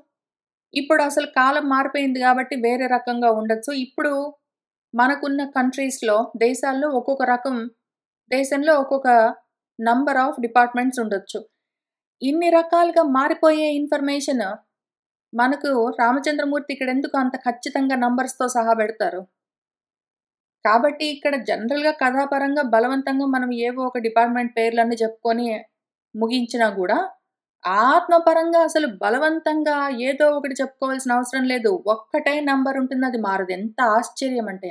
ఇప్పుడు అసలు కాలం మారిపోయింది గాబట్టి వేరే రకంగా ఉండొచ్చు. ఇప్పుడు మనకున్న కంట్రీస్‌లో, దేశాల్లో ఒక్కొక్క రకం, దేశంలో ఒక్కొక్క నంబర్ ఆఫ్ డిపార్ట్మెంట్స్ ఉండొచ్చు. ఇన్ని రకాలుగా మారిపోయే ఇన్ఫర్మేషన్ మనకు రామచంద్రమూర్తి ఇక్కడెందుకు అంత ఖచ్చితంగా నంబర్స్‌తో సహా బెడతారు? కాబట్టి ఇక్కడ జనరల్‌గా కథాపరంగా బలవంతంగా మనం ఏవో ఒక డిపార్ట్మెంట్ పేర్లన్నీ చెప్పుకొని ముగించినా గూడా, ఆత్మపరంగా అసలు బలవంతంగా ఏదో ఒకటి చెప్పుకోవాల్సిన అవసరం లేదు. ఒక్కటే నంబర్ ఉంటుంది, అది మారదు. ఎంత ఆశ్చర్యమంటే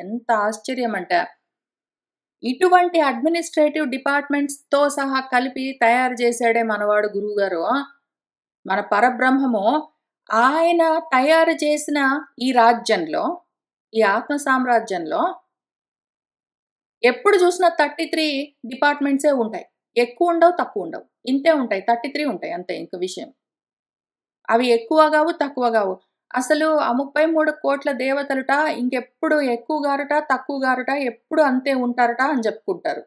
ఇటువంటి అడ్మినిస్ట్రేటివ్ డిపార్ట్మెంట్స్‌తో సహా కలిపి తయారు చేసాడే మనవాడు గురువుగారు. మన పరబ్రహ్మము ఆయన తయారు చేసిన ఈ రాజ్యంలో, ఈ ఆత్మ సామ్రాజ్యంలో ఎప్పుడు చూసినా 33 డిపార్ట్మెంట్సే ఉంటాయి. ఎక్కువుండవు, తక్కువుండవు. ఇంతే ఉంటాయి. 33 ఉంటాయి అంతే ఇంక విషయం. అవి ఎక్కువ గావు, తక్కువ గావు. అసలు ఆ 33,00,00,000 దేవతలుట ఇంకెప్పుడు ఎక్కువ గారుట, తక్కువ గారుట, ఎప్పుడు అంతే ఉంటారట అని జెప్పుకుంటారు.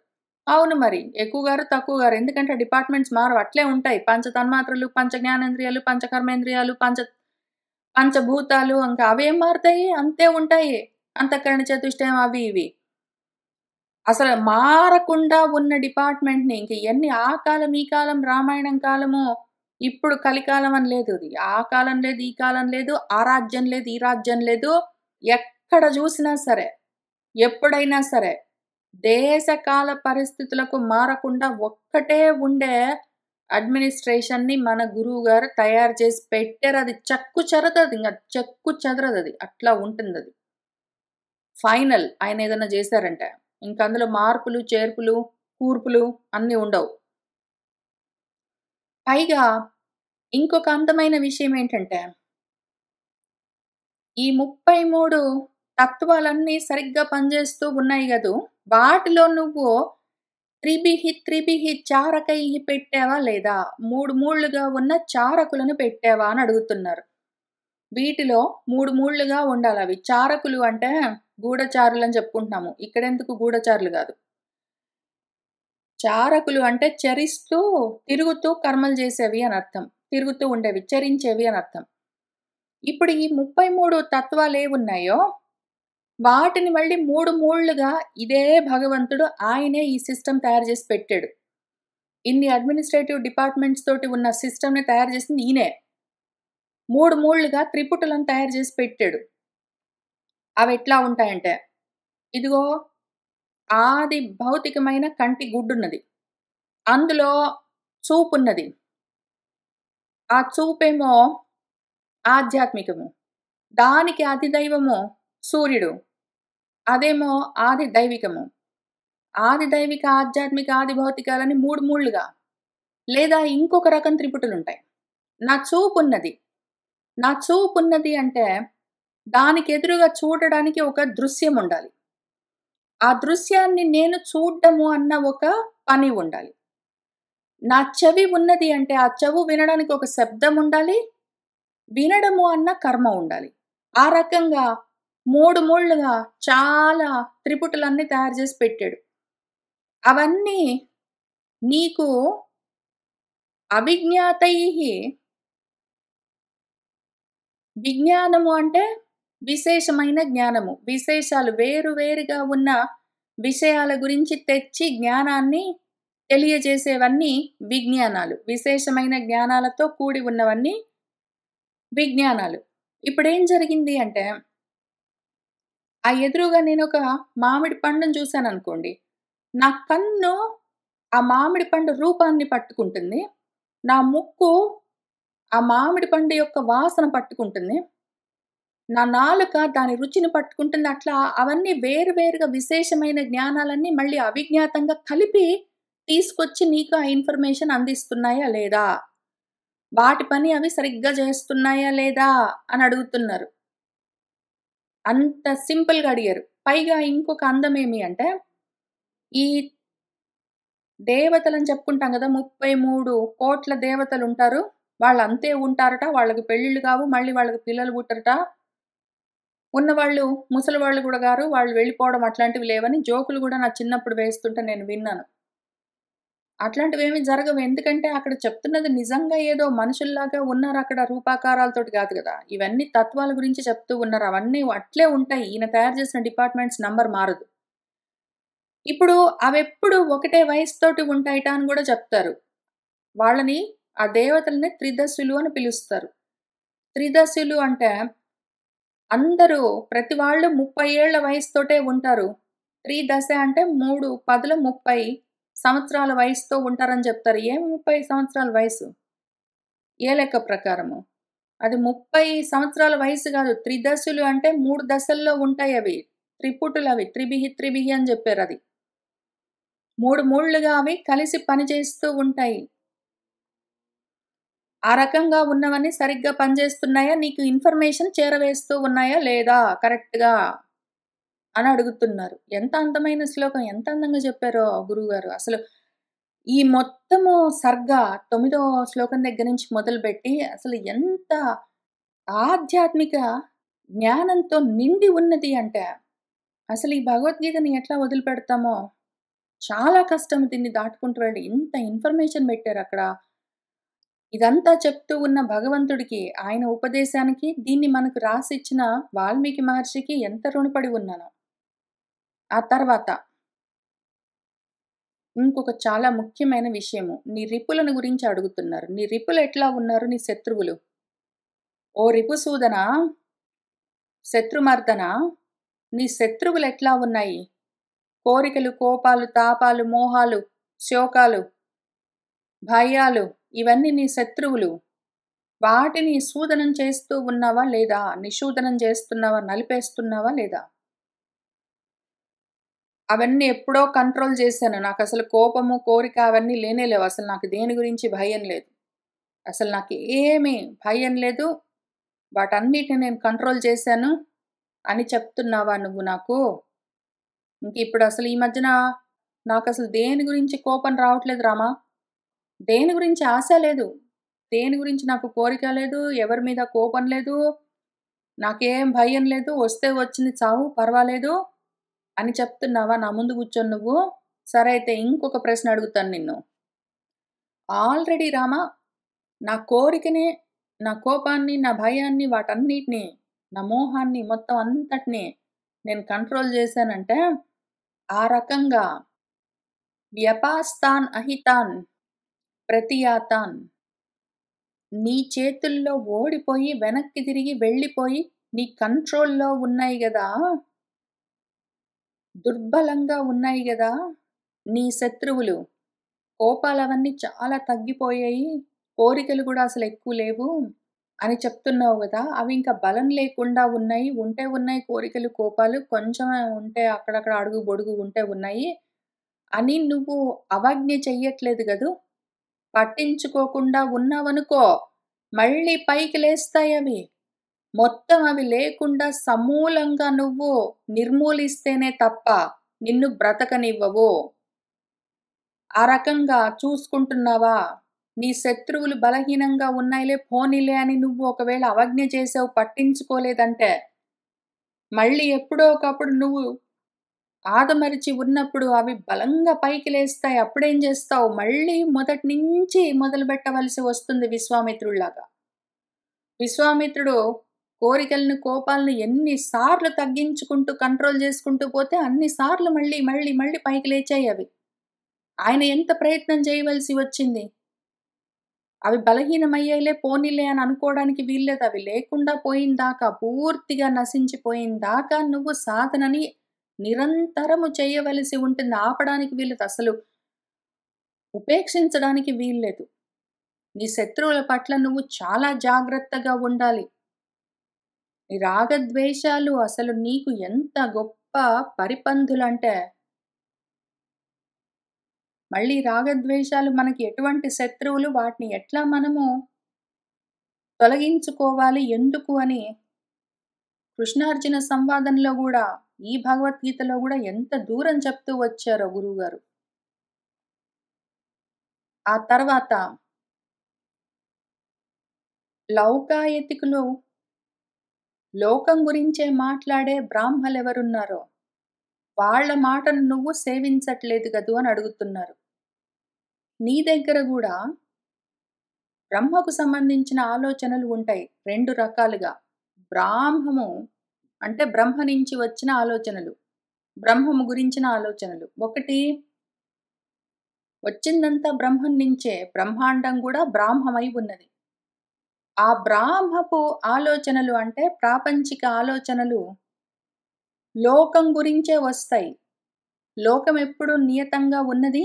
అవును మరి. ఎక్కువ గారు, తక్కువ గారు. ఎందుకంటే డిపార్ట్మెంట్స్ మారవు. అట్లే ఉంటాయి. పంచ తన్మాత్రలు, పంచ జ్ఞానేంద్రియాలు, పంచ కర్మేంద్రియాలు, పంచభూతాలు ఇంకా అవేం మారతాయి? అంతే ఉంటాయి. అంతఃకరణ చతుష్టయం అవి ఇవి. అసలు మారకుండా ఉన్న డిపార్ట్‌మెంట్‌ని ఇంక ఎన్ని ఆ కాలం, ఈ కాలం, రామాయణం కాలము, ఇప్పుడు కలికాలం అని లేదు అది. ఆ కాలం లేదు, ఈ కాలం లేదు, ఆ రాజ్యం లేదు, ఈ రాజ్యం లేదు. ఎక్కడ జూసినా సరే, ఎప్పుడైనా సరే, దేశ కాల పరిస్థితులకు మారకుండా ఒక్కటే ఉండే అడ్మినిస్ట్రేషన్‌ని మన గురువుగారు తయారు చేసి పెట్టారు. అది చెక్కు చెదరదది. ఇంగ చెక్కు చెదరదది. అట్లా ఉంటుందది. ఫైనల్ ఆయనేదన్నా జేశారంటే. ఇంక అందులో మార్పులు, చేర్పులు, కూర్పులు అన్నీ ఉండవు. పైగా ఇంకొక అందమైన విషయం ఏంటంటే, ఈ 33 తత్వాలన్నీ సరిగ్గా పనిచేస్తూ ఉన్నాయి గదూ! వాటిలో నువ్వు త్రిభిః చారకైః పెట్టావా లేదా? 3 మూళ్ళుగా ఉన్న చారకులను పెట్టావా అని అడుగుతున్నారు. వీటిలో 3 మూళ్ళుగా ఉండాలవి. చారకులు అంటే గూఢచారులని చెప్పుకుంటున్నాము. ఇక్కడెందుకు గూఢచారులు గాదు. చారకులు అంటే చరిస్తూ, తిరుగుతూ కర్మలు చేసేవి అని అర్థం. తిరుగుతూ ఉండేవి, చరించేవి అని అర్థం. ఇప్పుడు ఈ 33 తత్వాలేవున్నాయో, వాటిని మళ్ళీ 3 మూళ్లుగా ఇదే భగవంతుడు ఆయనే ఈ సిస్టమ్ తయారు చేసి పెట్టాడు. ఇన్ని అడ్మినిస్ట్రేటివ్ డిపార్ట్మెంట్స్ తోటి ఉన్న సిస్టమ్‌ని తయారు చేసింది ఈయనే. 3 మూళ్లుగా త్రిపుటులను తయారు చేసి పెట్టాడు. అవెట్లా ఉంటాయంటే, ఇదిగో ఆది భౌతికమైన కంటి గుడ్డున్నది. అందులో చూపున్నది. ఆ చూపేమో ఆధ్యాత్మికము. దానికి అధిదైవము సూర్యుడు. అదేమో ఆది దైవికము. ఆది దైవిక, ఆధ్యాత్మిక, ఆది భౌతికాలని 3 మూళ్లుగా. లేదా ఇంకొక రకం త్రిపుటులుంటాయి. నా చూపున్నది. నా చూపున్నది అంటే దానికెదురుగా చూడడానికి ఒక దృశ్యం ఉండాలి. ఆ దృశ్యాన్ని నేను చూడ్డము అన్న ఒక పని ఉండాలి. నా చెవి ఉన్నది అంటే ఆ చెవు వినడానికి ఒక శబ్దం ఉండాలి. వినడము అన్న కర్మ ఉండాలి. ఆ రకంగా 3 మూళ్లుగా చాలా త్రిపుటులన్నీ తయారు చేసి పెట్టాడు. అవన్నీ నీకు అవిజ్ఞాతైః, విజ్ఞానము అంటే విశేషమైన జ్ఞానము. విశేషాలు వేరు వేరుగా ఉన్న విషయాల గురించి తెచ్చి జ్ఞానాన్ని తెలియజేసేవన్నీ విజ్ఞానాలు. విశేషమైన జ్ఞానాలతో కూడి ఉన్నవన్నీ విజ్ఞానాలు. ఇప్పుడేం జరిగింది అంటే, ఆ ఎదురుగా నేనొక మామిడి పండుని చూశాననుకోండి. నా కన్ను ఆ మామిడి పండు రూపాన్ని పట్టుకుంటుంది. నా ముక్కు ఆ మామిడి పండు యొక్క వాసన పట్టుకుంటుంది. నా నాలుక దాని రుచిని పట్టుకుంటుంది. అట్లా అవన్నీ వేరు వేరుగా విశేషమైన జ్ఞానాలన్నీ మళ్ళీ అవిజ్ఞాతంగా కలిపి తీసుకొచ్చి నీకు ఆ ఇన్ఫర్మేషన్ అందిస్తున్నాయా లేదా? వాటి పని అవి సరిగ్గా చేస్తున్నాయా లేదా? అని అడుగుతున్నారు. అంత సింపుల్‌గా అడిగారు. పైగా ఇంకొక అందమేమి అంటే, ఈ దేవతలని చెప్పుకుంటాం గదా! 33,00,00,000 దేవతలుంటారు. వాళ్ళంతే ఉంటారట. వాళ్ళకి పెళ్ళిళ్ళు కావు. మళ్ళీ వాళ్ళకి పిల్లలు పుట్టరట. ఉన్నవాళ్ళు ముసలివాళ్ళు గూడా గారు. వాళ్ళు వెళ్ళిపోవడం అట్లాంటివి లేవని జోకులు గూడా నా చిన్నప్పుడు వేస్తుంటే నేను విన్నాను. అట్లాంటివేమి జరగవు. ఎందుకంటే అక్కడ చెప్తున్నది నిజంగా ఏదో మనుషుల్లాగా ఉన్నారక్కడ రూపాకారాలతోటి గాదు గదా! ఇవన్నీ తత్వాల గురించి చెప్తూ ఉన్నారు. అవన్నీ అట్లే ఉంటాయి. ఈయన తయారు చేసిన డిపార్ట్మెంట్స్ నంబర్ మారదు. ఇప్పుడు అవెప్పుడు ఒకటే వయస్సుతోటి ఉంటాయిట అని గూడా చెప్తారు. వాళ్ళని ఆ దేవతలని త్రిదశులు అని పిలుస్తారు. త్రిదశులు అంటే అందరూ ప్రతి వాళ్ళు 30 ఏళ్ల వయసుతోటే ఉంటారు. త్రిదశ అంటే 3 పదుల 30 సంవత్సరాల వయసుతో ఉంటారని చెప్తారు. ఏం 30 సంవత్సరాల వయసు? ఏ లెక్క ప్రకారము? అది 30 సంవత్సరాల వయసు గాదు. త్రిదశులు అంటే 3 దశల్లో ఉంటాయవి. త్రిపుటులవి. త్రిభిః త్రిభిః అని జెప్పారది. 3 మూళ్లుగా అవి కలిసి పనిచేస్తూ ఉంటాయి. ఆ రకంగా ఉన్నవన్నీ సరిగ్గా పనిచేస్తున్నాయా? నీకు ఇన్ఫర్మేషన్ చేరవేస్తూ ఉన్నాయా లేదా కరెక్ట్‌గా? అని అడుగుతున్నారు. ఎంత అందమైన శ్లోకం. ఎంత అందంగా చెప్పారో గురువుగారు. అసలు ఈ మొత్తము సర్గ 9వ శ్లోకం దగ్గర నుంచి మొదలుపెట్టి అసలు ఎంత ఆధ్యాత్మిక జ్ఞానంతో నిండి ఉన్నది అంటే, అసలు ఈ భగవద్గీతని ఎట్లా వదిలిపెడతామో చాలా కష్టం దీన్ని దాటుకుంటూ వెళ్ళి. ఇంత ఇన్ఫర్మేషన్ పెట్టారక్కడ. ఇదంతా చెప్తూ ఉన్న భగవంతుడికి, ఆయన ఉపదేశానికి, దీన్ని మనకు రాసిచ్చిన వాల్మీకి మహర్షికి ఎంత రుణపడి ఉన్నానో. ఆ తర్వాత ఇంకొక చాలా ముఖ్యమైన విషయము. నీ రిపులను గురించి అడుగుతున్నారు. నీ రిపులు ఎట్లా ఉన్నారు? నీ శత్రువులు. ఓ రిపుసూదనా, శత్రుమర్దనా, నీ శత్రువులెట్లా ఉన్నాయి? కోరికలు, కోపాలు, తాపాలు, మోహాలు, శోకాలు, భయాలు ఇవన్నీ నీ శత్రువులు. వాటిని సూదనం చేస్తూ ఉన్నావా లేదా? నిషూదనం చేస్తున్నావా? నలిపేస్తున్నావా లేదా? అవన్నీ ఎప్పుడో కంట్రోల్ చేశాను. నాకసలు కోపము, కోరిక అవన్నీ లేనే లేవు. అసలు నాకు దేని గురించి భయం లేదు. అసలు నాకు ఏమి భయం లేదు. వాటన్నిటిని నేను కంట్రోల్ చేశాను అని చెప్తున్నావా నువ్వు నాకు? ఇంకిప్పుడు ఈ మధ్యన నాకసలు దేని గురించి కోపం రావట్లేదు రామా. దేని గురించి ఆశ లేదు. దేని గురించి నాకు కోరిక లేదు. ఎవరి మీద కోపం లేదు. నాకేం భయం లేదు. వస్తే వచ్చింది చావు పర్వాలేదు అని చెప్తున్నావా నా ముందు కూర్చొని నువ్వు? సరే అయితే ఇంకొక ప్రశ్న అడుగుతాను నిన్ను. ఆల్రెడీ రామా నా కోరికని, నా కోపాన్ని, నా భయాన్ని వాటన్నిటిని, నా మోహాన్ని మొత్తం అంతటిని నేను కంట్రోల్ చేశానంటే, ఆ రకంగా వ్యపాస్తాన్ అహితాన్ ప్రతియాతాన్ నీ చేతుల్లో ఓడిపోయి, వెనక్కి తిరిగి వెళ్ళిపోయి, నీ కంట్రోల్‌లో ఉన్నాయి గదా! దుర్బలంగా ఉన్నాయి గదా! నీ శత్రువులు. కోపాలవన్నీ చాలా తగ్గిపోయాయి. కోరికలు గూడా అసలెక్కువ లేవు అని చెప్తున్నావు గదా! అవి ఇంకా బలం లేకుండా ఉన్నాయి. ఉంటే ఉన్నాయి కోరికలు, కోపాలు. కొంచెమే ఉంటే అక్కడక్కడ అడుగు, పొడుగు ఉంటే ఉన్నాయి అని నువ్వు అవజ్ఞ చెయ్యట్లేదు గదూ! పట్టించుకోకుండా ఉన్నావనుకో, మళ్ళీ పైకి లేస్తాయవి. మొత్తం అవి లేకుండా సమూలంగా నువ్వు నిర్మూలిస్తేనే తప్ప నిన్ను బ్రతకనివ్వవు. ఆ రకంగా చూసుకుంటున్నావా? నీ శత్రువులు బలహీనంగా ఉన్నాయిలే, పోనీలే అని నువ్వు ఒకవేళ అవజ్ఞ చేసావు, పట్టించుకోలేదంటే, మళ్ళీ ఎప్పుడో ఒకప్పుడు నువ్వు ఆదమరిచి ఉన్నప్పుడు అవి బలంగా పైకి లేస్తాయి. అప్పుడేం చేస్తావు? మళ్ళీ మొదటి నుంచి మొదలుపెట్టవలసి వస్తుంది విశ్వామిత్రుడిలాగా. విశ్వామిత్రుడు కోరికలను, కోపాలను ఎన్ని సార్లు తగ్గించుకుంటూ, కంట్రోల్ చేసుకుంటూ పోతే అన్ని సార్లు మళ్ళీ, మళ్ళీ, మళ్ళీ పైకి లేచాయవి. ఆయన ఎంత ప్రయత్నం చేయవలసి వచ్చింది? అవి బలహీనమయ్యాయిలే, పోనీలే అని అనుకోవడానికి వీల్లేదు. అవి లేకుండా పోయిందాకా, పూర్తిగా నశించిపోయిందాకా నువ్వు సాధనని నిరంతరము చేయవలసి ఉంటుంది. ఆపడానికి వీల్లేదు. అసలు ఉపేక్షించడానికి వీల్లేదు. నీ శత్రువుల పట్ల నువ్వు చాలా జాగ్రత్తగా ఉండాలి. ఈ రాగద్వేషాలు అసలు నీకు ఎంత గొప్ప పరిపంధులంటే, మళ్ళీ రాగద్వేషాలు మనకి ఎటువంటి శత్రువులు, వాటిని ఎట్లా మనము తొలగించుకోవాలి, ఎందుకు అని కృష్ణార్జున సంవాదంలో గూడా, ఈ భగవద్గీతలో గూడా ఎంత దూరం చెప్తూ వచ్చారో గురువుగారు. ఆ తర్వాత లౌకాయతికులు లోకం గురించే మాట్లాడే బ్రాహ్మలెవరున్నారో, వాళ్ళ మాటను నువ్వు సేవించట్లేదు గదూ అని అడుగుతున్నారు. నీ దగ్గర గూడా బ్రహ్మకు సంబంధించిన ఆలోచనలు ఉంటాయి. 2 రకాలుగా. బ్రాహ్మము అంటే బ్రహ్మ నుంచి వచ్చిన ఆలోచనలు. బ్రహ్మము గురించిన ఆలోచనలు. ఒకటి వచ్చిందంతా బ్రహ్మం నుంచే. బ్రహ్మాండం గూడా బ్రాహ్మమై ఉన్నది. ఆ బ్రాహ్మపు ఆలోచనలు అంటే ప్రాపంచిక ఆలోచనలు లోకం గురించే వస్తాయి. లోకం ఎప్పుడు నియతంగా ఉన్నది.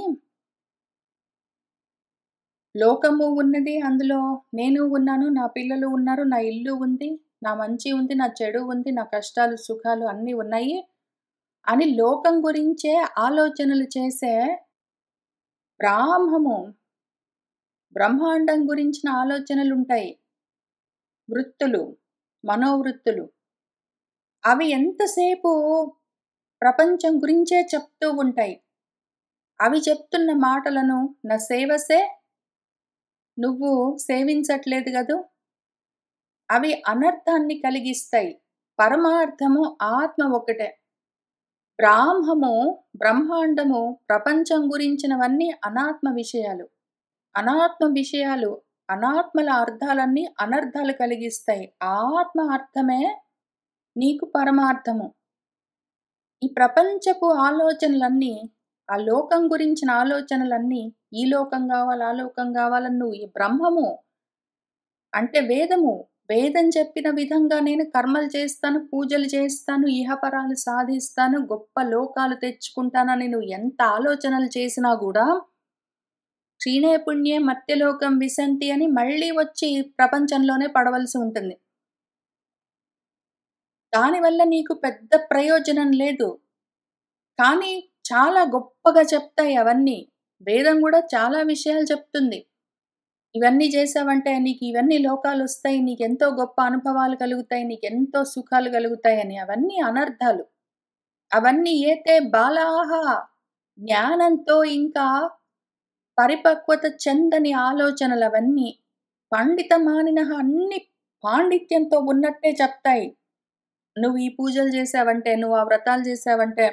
లోకము ఉన్నది. అందులో నేను ఉన్నాను. నా పిల్లలు ఉన్నారు. నా ఇల్లు ఉంది. నా మంచి ఉంది. నా చెడు ఉంది. నా కష్టాలు, సుఖాలు అన్నీ ఉన్నాయి అని లోకం గురించే ఆలోచనలు చేసే బ్రాహ్మము, బ్రహ్మాండం గురించిన ఆలోచనలుంటాయి. వృత్తులు, మనోవృత్తులు. అవి ఎంతసేపు ప్రపంచం గురించే చెప్తూ ఉంటాయి. అవి చెప్తున్న మాటలను నా సేవసే నువ్వు సేవించట్లేదు గదూ! అవి అనర్థాన్ని కలిగిస్తాయి. పరమార్థము ఆత్మ ఒకటే. బ్రాహ్మము, బ్రహ్మాండము, ప్రపంచం గురించినవన్నీ అనాత్మ విషయాలు. అనాత్మ విషయాలు, అనాత్మల అర్థాలన్నీ అనర్థాలు కలిగిస్తాయి. ఆత్మ అర్థమే నీకు పరమార్థము. ఈ ప్రపంచపు ఆలోచనలన్నీ, ఆ లోకం గురించిన ఆలోచనలన్నీ, ఈ లోకం గావాలి, ఆ లోకం గావాలని నువ్వు ఈ బ్రహ్మము అంటే వేదము. వేదం చెప్పిన విధంగా నేను కర్మలు చేస్తాను, పూజలు చేస్తాను, ఇహపరాలు సాధిస్తాను, గొప్ప లోకాలు తెచ్చుకుంటానని నువ్వు ఎంత ఆలోచనలు చేసినా గూడా, క్షీణే పుణ్యే మర్త్యలోకం విశంతి అని మళ్ళీ వచ్చి ప్రపంచంలోనే పడవలసి ఉంటుంది. దానివల్ల నీకు పెద్ద ప్రయోజనం లేదు. కానీ చాలా గొప్పగా చెప్తాయి అవన్నీ. వేదం గూడా చాలా విషయాలు చెప్తుంది. ఇవన్నీ చేశావంటే నీకు ఇవన్నీ లోకాలొస్తాయి. నీకెంతో గొప్ప అనుభవాలు కలుగుతాయి. నీకెంతో సుఖాలు కలుగుతాయని. అవన్నీ అనర్థాలు. అవన్నీ ఏతే బాలాహ జ్ఞానంతో ఇంకా పరిపక్వత చెందని ఆలోచనలవన్నీ. పండితమానినః అన్ని పాండిత్యంతో ఉన్నట్టే చెప్తాయి. నువ్వు ఈ పూజలు చేశావంటే, నువ్వు ఆ వ్రతాలు చేశావంటే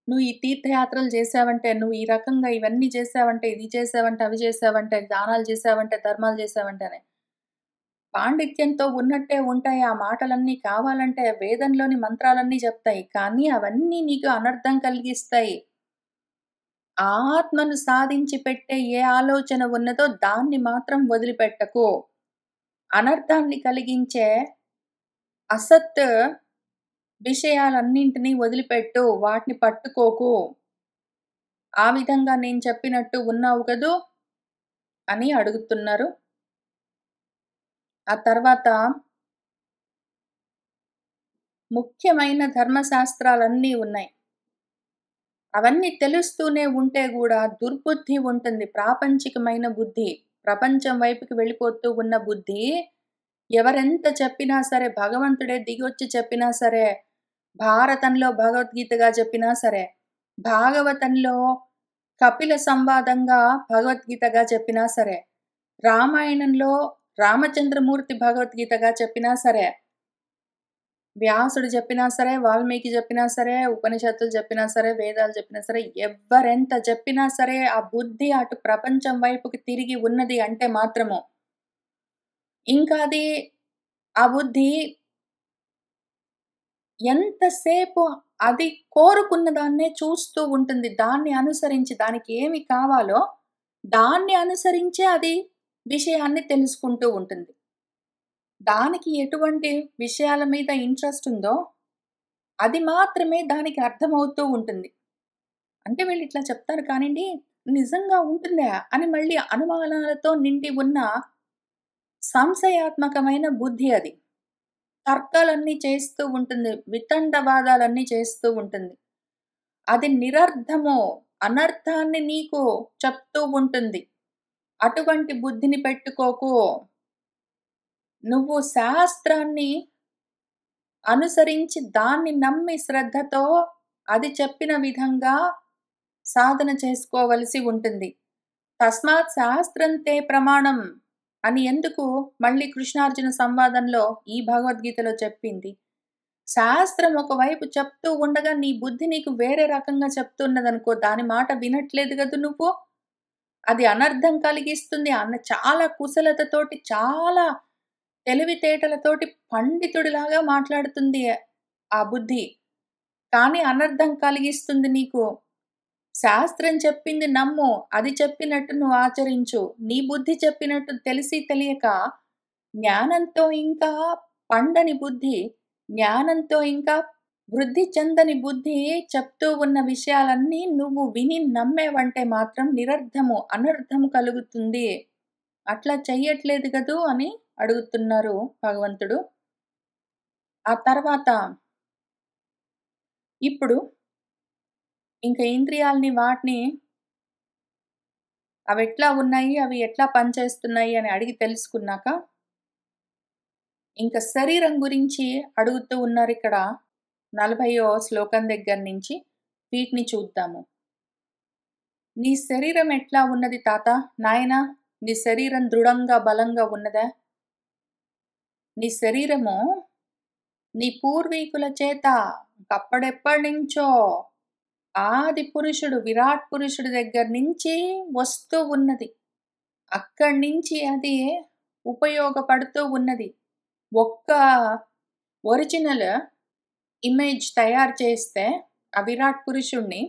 నువ్వు ఈ తీర్థయాత్రలు చేశావంటే, నువ్వు ఈ రకంగా ఇవన్నీ చేశావంటే, ఇది చేశావంటే, అవి చేశావంటే, దానాలు చేశావంటే, ధర్మాలు చేశావంటే అని. పాండిత్యంతో ఉన్నట్టే ఉంటాయి. ఆ మాటలన్నీ కావాలంటే వేదంలోని మంత్రాలన్నీ చెప్తాయి. కానీ అవన్నీ నీకు అనర్థం కలిగిస్తాయి. ఆత్మను సాధించి పెట్టే ఏ ఆలోచన ఉన్నదో దాన్ని మాత్రం వదిలిపెట్టకు. అనర్థాన్ని కలిగించే అసత్ విషయాలన్నింటినీ వదిలిపెట్టు. వాటిని పట్టుకోకు. ఆ విధంగా నేను చెప్పినట్టు ఉన్నావు కదూ! అని అడుగుతున్నారు. ఆ తర్వాత ముఖ్యమైన ధర్మశాస్త్రాలన్నీ ఉన్నాయి. అవన్నీ తెలుస్తూనే ఉంటే గూడా దుర్బుద్ధి ఉంటుంది. ప్రాపంచికమైన బుద్ధి. ప్రపంచం వైపుకి వెళ్ళిపోతూ ఉన్న బుద్ధి ఎవరెంత చెప్పినా సరే, భగవంతుడే దిగొచ్చి చెప్పినా సరే, భారతంలో భగవద్గీతగా చెప్పినా సరే, భాగవతంలో కపిల సంవాదంగా భగవద్గీతగా చెప్పినా సరే, రామాయణంలో రామచంద్రమూర్తి భగవద్గీతగా చెప్పినా సరే, వ్యాసుడు చెప్పినా సరే, వాల్మీకి చెప్పినా సరే, ఉపనిషత్తులు చెప్పినా సరే, వేదాలు చెప్పినా సరే, ఎవ్వరెంత చెప్పినా సరే, ఆ బుద్ధి అటు ప్రపంచం వైపుకి తిరిగి ఉన్నది అంటే మాత్రము, ఇంకా అది ఆ బుద్ధి ఎంతసేపు అది కోరుకున్న దాన్నే చూస్తూ ఉంటుంది. దాన్ని అనుసరించి దానికి ఏమి కావాలో దాన్ని అనుసరించే అది విషయాన్ని తెలుసుకుంటూ ఉంటుంది. దానికి ఎటువంటి విషయాల మీద ఇంట్రెస్ట్ ఉందో అది మాత్రమే దానికి అర్థమవుతూ ఉంటుంది. అంటే వీళ్ళిట్లా చెప్తారు కానియండి, నిజంగా ఉంటుందా? అని మళ్ళీ అనుమానాలతో నిండి ఉన్న సంశయాత్మకమైన బుద్ధి అది. తర్కాలన్నీ చేస్తూ ఉంటుంది. వితండవాదాలన్నీ చేస్తూ ఉంటుంది. అది నిరర్థము, అనర్థాన్ని నీకు చెప్తూ ఉంటుంది. అటువంటి బుద్ధిని పెట్టుకోకు. నువ్వు శాస్త్రాన్ని అనుసరించి దాన్ని నమ్మి శ్రద్ధతో అది చెప్పిన విధంగా సాధన చేసుకోవలసి ఉంటుంది. తస్మాత్ శాస్త్రం తే ప్రమాణం అని ఎందుకు మళ్ళీ కృష్ణార్జున సంవాదంలో ఈ భగవద్గీతలో చెప్పింది. శాస్త్రం ఒకవైపు చెప్తూ ఉండగా నీ బుద్ధి నీకు వేరే రకంగా చెప్తున్నదనుకో, దాని మాట వినట్లేదు గదు నువ్వు. అది అనర్థం కలిగిస్తుంది చాలా కుశలతతోటి, చాలా తెలివితేటలతోటి పండితుడిలాగా మాట్లాడుతుంది ఆ బుద్ధి. కానీ అనర్థం కలిగిస్తుంది నీకు. శాస్త్రం చెప్పింది నమ్ము. అది చెప్పినట్టు నువ్వు ఆచరించు. నీ బుద్ధి చెప్పినట్టు తెలిసి తెలియక జ్ఞానంతో ఇంకా పండని బుద్ధి, జ్ఞానంతో ఇంకా వృద్ధి చెందని బుద్ధి చెప్తూ ఉన్న విషయాలన్నీ నువ్వు విని నమ్మేవంటే మాత్రం నిరర్థము, అనర్థము కలుగుతుంది. అట్లా చెయ్యట్లేదు గదూ అని అడుగుతున్నారు భగవంతుడు. ఆ తర్వాత ఇప్పుడు ఇంక ఇంద్రియాల్ని వాటిని అవెట్లా ఉన్నాయి, అవి ఎట్లా పనిచేస్తున్నాయి అని అడిగి తెలుసుకున్నాక, ఇంక శరీరం గురించి అడుగుతూ ఉన్నారిక్కడ 40వ శ్లోకం దగ్గర నుంచి. వీటిని చూద్దాము. నీ శరీరం ఎట్లా ఉన్నది తాత? నాయనా, నీ శరీరం దృఢంగా, బలంగా ఉన్నదా? నీ శరీరము నీ పూర్వీకుల చేత అప్పుడెప్పటినుంచో ఆది పురుషుడు, విరాట్ పురుషుడి దగ్గర నుంచి వస్తూ ఉన్నది. అక్కడి నుంచి అది ఉపయోగపడుతూ ఉన్నది. ఒక్క ఒరిజినల్ ఇమేజ్ తయారు చేస్తే ఆ విరాట్ పురుషుడిని,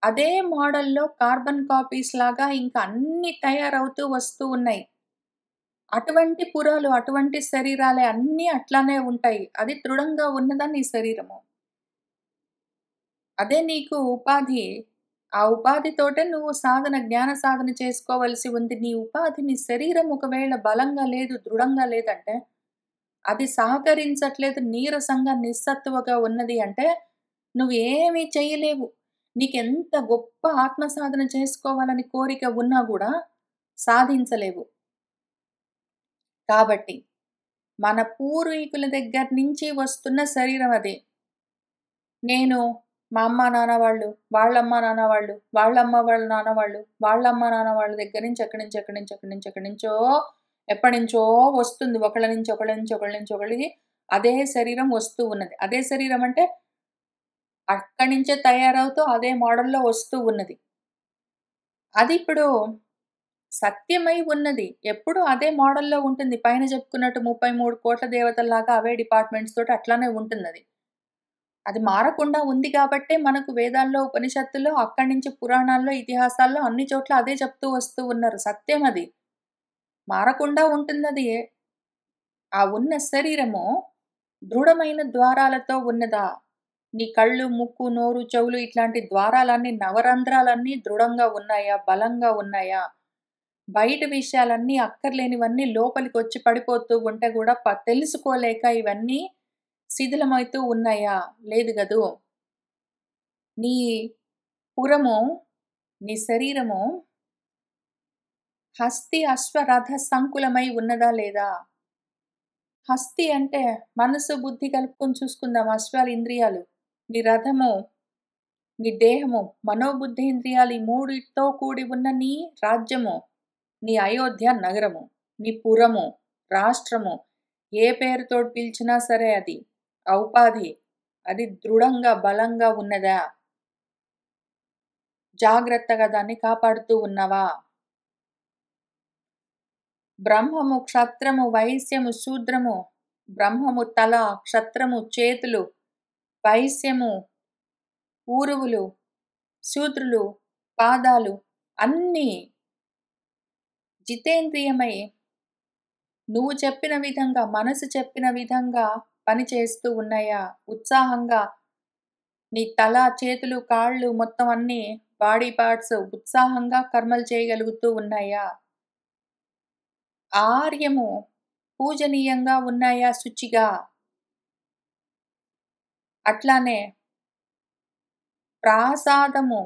అదే మోడల్‌లో కార్బన్ కాపీస్ లాగా ఇంకా అన్నీ తయారవుతూ వస్తూ ఉన్నాయి. అటువంటి పురాలు, అటువంటి శరీరాలే అన్నీ అట్లానే ఉంటాయి. అది దృఢంగా ఉన్నదా నీ శరీరము. అదే నీకు ఉపాధి. ఆ ఉపాధితోటే నువ్వు సాధన, జ్ఞాన సాధన చేసుకోవలసి ఉంది. నీ ఉపాధి, నీ శరీరం ఒకవేళ బలంగా లేదు, దృఢంగా లేదంటే, అది సహకరించట్లేదు, నీరసంగా, నిస్సత్తువగా ఉన్నది అంటే, నువ్వేమీ చెయ్యలేవు. నీకెంత గొప్ప ఆత్మ సాధన చేసుకోవాలని కోరిక ఉన్నా గూడా సాధించలేవు. కాబట్టి, మన పూర్వీకుల దగ్గర నుంచి వస్తున్న శరీరం అది. నేను, మా అమ్మ, నాన్న వాళ్ళు, వాళ్ళమ్మ, నాన్న వాళ్ళు, వాళ్ళమ్మ, వాళ్ళ నాన్న వాళ్ళు, వాళ్ళమ్మ, నాన్న వాళ్ళ దగ్గర నుంచి ఎక్కడి నుంచో ఎప్పటినుంచో వస్తుంది. ఒకళ్ళ నుంచి ఒకళ్ళ నుంచి ఒకళ్ళ నుంచి ఒకళ్ళకి అదే శరీరం వస్తూ ఉన్నది. అదే శరీరం అంటే అక్కడి నుంచే తయారవుతూ అదే మోడల్‌లో వస్తూ ఉన్నది. అది ఇప్పుడు సత్యమై ఉన్నది. ఎప్పుడూ అదే మోడల్‌లో ఉంటుంది. పైన చెప్పుకున్నట్టు 33,00,00,000 దేవతల్లాగా అవే డిపార్ట్‌మెంట్స్ తోటి అట్లానే ఉంటుందది. అది మారకుండా ఉంది కాబట్టే మనకు వేదాల్లో, ఉపనిషత్తుల్లో, అక్కడి నుంచి పురాణాల్లో, ఇతిహాసాల్లో అన్ని చోట్ల అదే చెప్తూ వస్తూ ఉన్నారు. సత్యం అది. మారకుండా ఉంటుందది. ఆ ఉన్న శరీరము దృఢమైన ద్వారాలతో ఉన్నదా? నీ కళ్ళు, ముక్కు, నోరు, చెవులు ఇట్లాంటి ద్వారాలన్నీ నవరంధ్రాలన్నీ దృఢంగా ఉన్నాయా? బలంగా ఉన్నాయా? బయట విషయాలన్నీ అక్కర్లేనివన్నీ లోపలికొచ్చి పడిపోతూ ఉంటే గూడా తెలుసుకోలేక ఇవన్నీ శిథిలమైతూ ఉన్నాయా? లేదు గదూ! నీ పురము, నీ శరీరము హస్తి, అశ్వ, రథ సంకులమై ఉన్నదా లేదా? హస్తి అంటే మనసు, బుద్ధి కలుపుకొని చూసుకుందాం. అశ్వాలు ఇంద్రియాలు. నీ రథము, నీ దేహము, మనోబుద్ధేంద్రియాలు ఈ మూడిటితో కూడి ఉన్న నీ రాజ్యము, నీ అయోధ్య నగరము, నీ పురము, రాష్ట్రము ఏ పేరుతోటి పిలిచినా సరే అది. ఆ ఉపాధి. అది దృఢంగా, బలంగా ఉన్నదా? జాగ్రత్తగా దాన్ని కాపాడుతూ ఉన్నవా? బ్రహ్మము, క్షత్రము, వైశ్యము, శూద్రము. బ్రహ్మము తల, క్షత్రము చేతులు, వైశ్యము ఊరువులు, శూద్రులు పాదాలు అన్నీ జితేంద్రియమై నువ్వు చెప్పిన విధంగా, మనసు చెప్పిన విధంగా పనిచేస్తూ ఉన్నాయా? ఉత్సాహంగా నీ తల, చేతులు, కాళ్ళు మొత్తం అన్నీ బాడీ పార్ట్స్ ఉత్సాహంగా కర్మలు చేయగలుగుతూ ఉన్నాయా? ఆర్యము పూజనీయంగా ఉన్నాయా శుచిగా? అట్లానే ప్రాసాదము,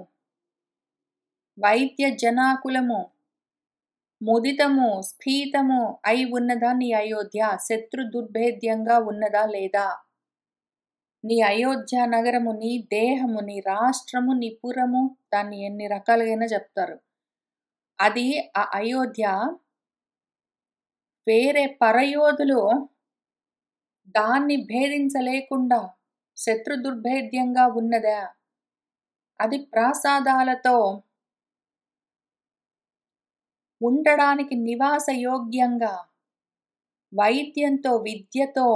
వైద్య జనాకులము, ముదితము, స్ఫీతము అయి ఉన్నదా నీ అయోధ్య? శత్రు దుర్భేద్యంగా ఉన్నదా లేదా? నీ అయోధ్య నగరము, నీ దేహము, నీ రాష్ట్రము, నీ పురము దాన్ని ఎన్ని రకాలుగైనా చెప్తారు. అది ఆ అయోధ్య వేరే పరయోధులు దాన్ని భేదించలేకుండా శత్రు దుర్భేద్యంగా ఉన్నదా? అది ప్రాసాదాలతో ఉండడానికి నివాస యోగ్యంగా, వైద్యంతో, విద్యతో,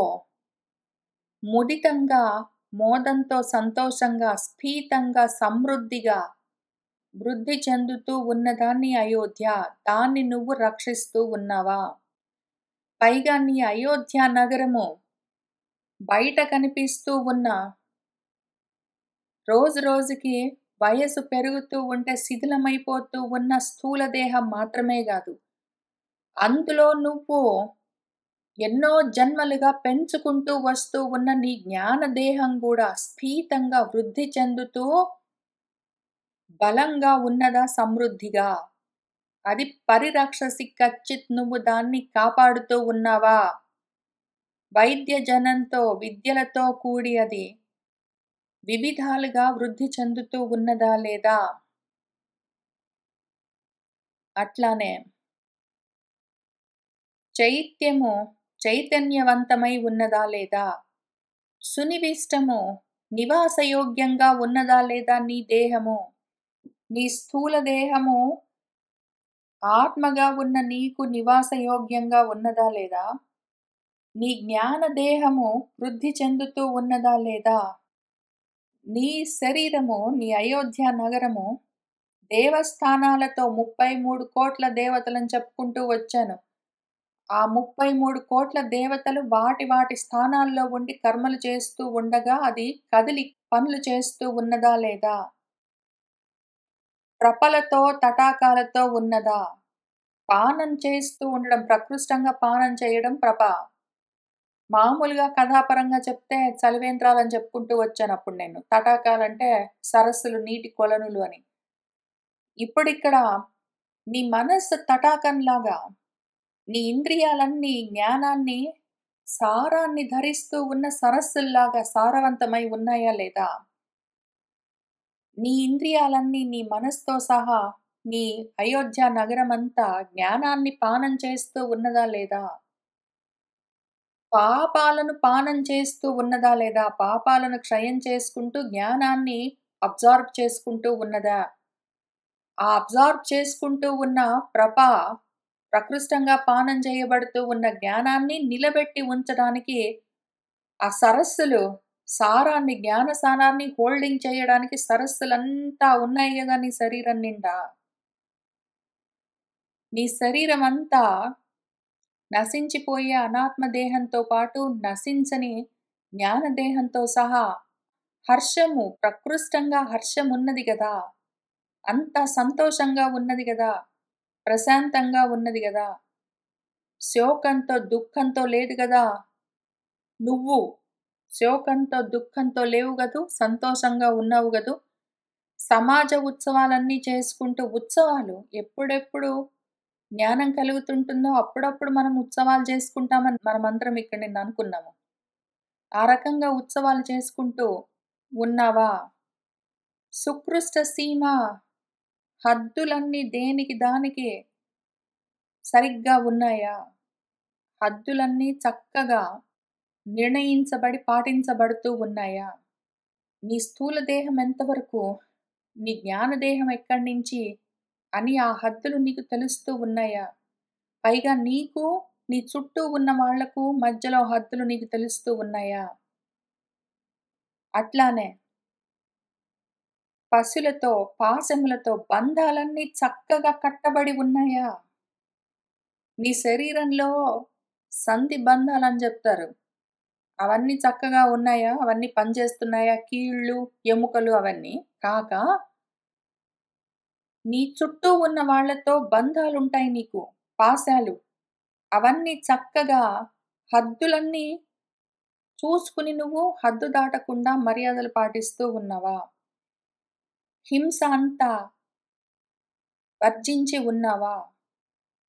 ముదితంగా, మోదంతో, సంతోషంగా, స్ఫీతంగా, సమృద్ధిగా వృద్ధి చెందుతూ ఉన్నదాన్ని అయోధ్య. దాన్ని నువ్వు రక్షిస్తూ ఉన్నావా? పైగా నీ అయోధ్య నగరము బయట కనిపిస్తూ ఉన్న రోజు రోజుకి వయసు పెరుగుతూ ఉంటే శిథిలమైపోతూ ఉన్న స్థూల దేహం మాత్రమే గాదు. అందులో నువ్వు ఎన్నో జన్మలుగా పెంచుకుంటూ వస్తూ ఉన్న నీ జ్ఞాన దేహం గూడా స్ఫీతంగా వృద్ధి చెందుతూ బలంగా ఉన్నదా సమృద్ధిగా? అది పరిరక్షసి కచ్చిత్ నువ్వు దాన్ని కాపాడుతూ ఉన్నావా? వైద్య జనంతో, విద్యలతో కూడి అది వివిధాలుగా వృద్ధి చెందుతూ ఉన్నదా లేదా? అట్లానే చైత్యము చైతన్యవంతమై ఉన్నదా లేదా? సునివిష్టము నివాసయోగ్యంగా ఉన్నదా లేదా నీ దేహము? నీ స్థూల దేహము ఆత్మగా ఉన్న నీకు నివాసయోగ్యంగా ఉన్నదా లేదా? నీ జ్ఞాన దేహము వృద్ధి చెందుతూ ఉన్నదా లేదా? నీ శరీరము, నీ అయోధ్య నగరము దేవస్థానాలతో 33,00,00,000 దేవతలని చెప్పుకుంటూ వచ్చాను. ఆ 33,00,00,000 దేవతలు వాటి వాటి స్థానాల్లో ఉండి కర్మలు చేస్తూ ఉండగా అది కదిలి పనులు చేస్తూ ఉన్నదా లేదా? ప్రపలతో, తటాకాలతో ఉన్నదా? పానం చేస్తూ ఉండడం ప్రకృష్టంగా పానం చేయడం ప్రప. మామూలుగా కథాపరంగా చెప్తే చలివేంద్రాలని చెప్పుకుంటూ వచ్చానప్పుడు నేను. తటాకాలంటే సరస్సులు, నీటి కొలనులు అని. ఇప్పుడిక్కడ నీ మనస్సు తటాకంలాగా నీ ఇంద్రియాలన్నీ జ్ఞానాన్ని, సారాన్ని ధరిస్తూ ఉన్న సరస్సుల్లాగా సారవంతమై ఉన్నాయా లేదా? నీ ఇంద్రియాలన్నీ నీ మనస్సుతో సహా నీ అయోధ్య నగరమంతా జ్ఞానాన్ని పానం చేస్తూ ఉన్నదా లేదా? పాపాలను పానం చేస్తూ ఉన్నదా లేదా? పాపాలను క్షయం చేసుకుంటూ జ్ఞానాన్ని అబ్జార్బ్ చేసుకుంటూ ఉన్నదా? ఆ అబ్జార్బ్ చేసుకుంటూ ఉన్న ప్రకృష్టంగా పానం చేయబడుతూ ఉన్న జ్ఞానాన్ని నిలబెట్టి ఉంచడానికి ఆ సరస్సులు సారాన్ని, జ్ఞాన సారాన్ని హోల్డింగ్ చేయడానికి సరస్సులంతా ఉన్నాయి గదా నీ శరీరం నిండా. నీ శరీరమంతా నశించిపోయే అనాత్మ దేహంతో పాటు నశించని జ్ఞాన దేహంతో సహా హర్షము, ప్రకృష్టంగా హర్షమున్నది గదా! అంతా సంతోషంగా ఉన్నది గదా! ప్రశాంతంగా ఉన్నది గదా! శోకంతో, దుఃఖంతో లేదు గదా! నువ్వు శోకంతో, దుఃఖంతో లేవు గదూ! సంతోషంగా ఉన్నావు గదూ! సమాజ ఉత్సవాలన్నీ చేసుకుంటూ ఉత్సవాలు ఎప్పుడెప్పుడు జ్ఞానం కలుగుతుంటుందో అప్పుడప్పుడు మనం ఉత్సవాలు చేసుకుంటామని మనమందరం ఇక్కడ నిన్న అనుకున్నాము. ఆ రకంగా ఉత్సవాలు చేసుకుంటూ ఉన్నావా? సుకృష్ట సీమ హద్దులన్నీ దేనికి దానికే సరిగ్గా ఉన్నాయా? హద్దులన్నీ చక్కగా నిర్ణయించబడి పాటించబడుతూ ఉన్నాయా? నీ స్థూల దేహం ఎంతవరకు, నీ జ్ఞాన దేహం ఎక్కడి నుంచి అని ఆ హద్దులు నీకు తెలుస్తూ ఉన్నాయా? పైగా నీకు, నీ చుట్టూ ఉన్న వాళ్లకు మధ్యలో హద్దులు నీకు తెలుస్తూ ఉన్నాయా? అట్లానే పశులతో, పాశములతో బంధాలన్నీ చక్కగా కట్టబడి ఉన్నాయా? నీ శరీరంలో సంధి బంధాలని జెప్తారు. అవన్నీ చక్కగా ఉన్నాయా? అవన్నీ పనిచేస్తున్నాయా? కీళ్ళు, ఎముకలు అవన్నీ కాక నీ చుట్టూ ఉన్న వాళ్ళతో బంధాలుంటాయి నీకు. పాశాలు. అవన్నీ చక్కగా హద్దులన్నీ చూసుకుని నువ్వు హద్దు దాటకుండా మర్యాదలు పాటిస్తూ ఉన్నవా? హింస అంతా వర్జించి ఉన్నావా?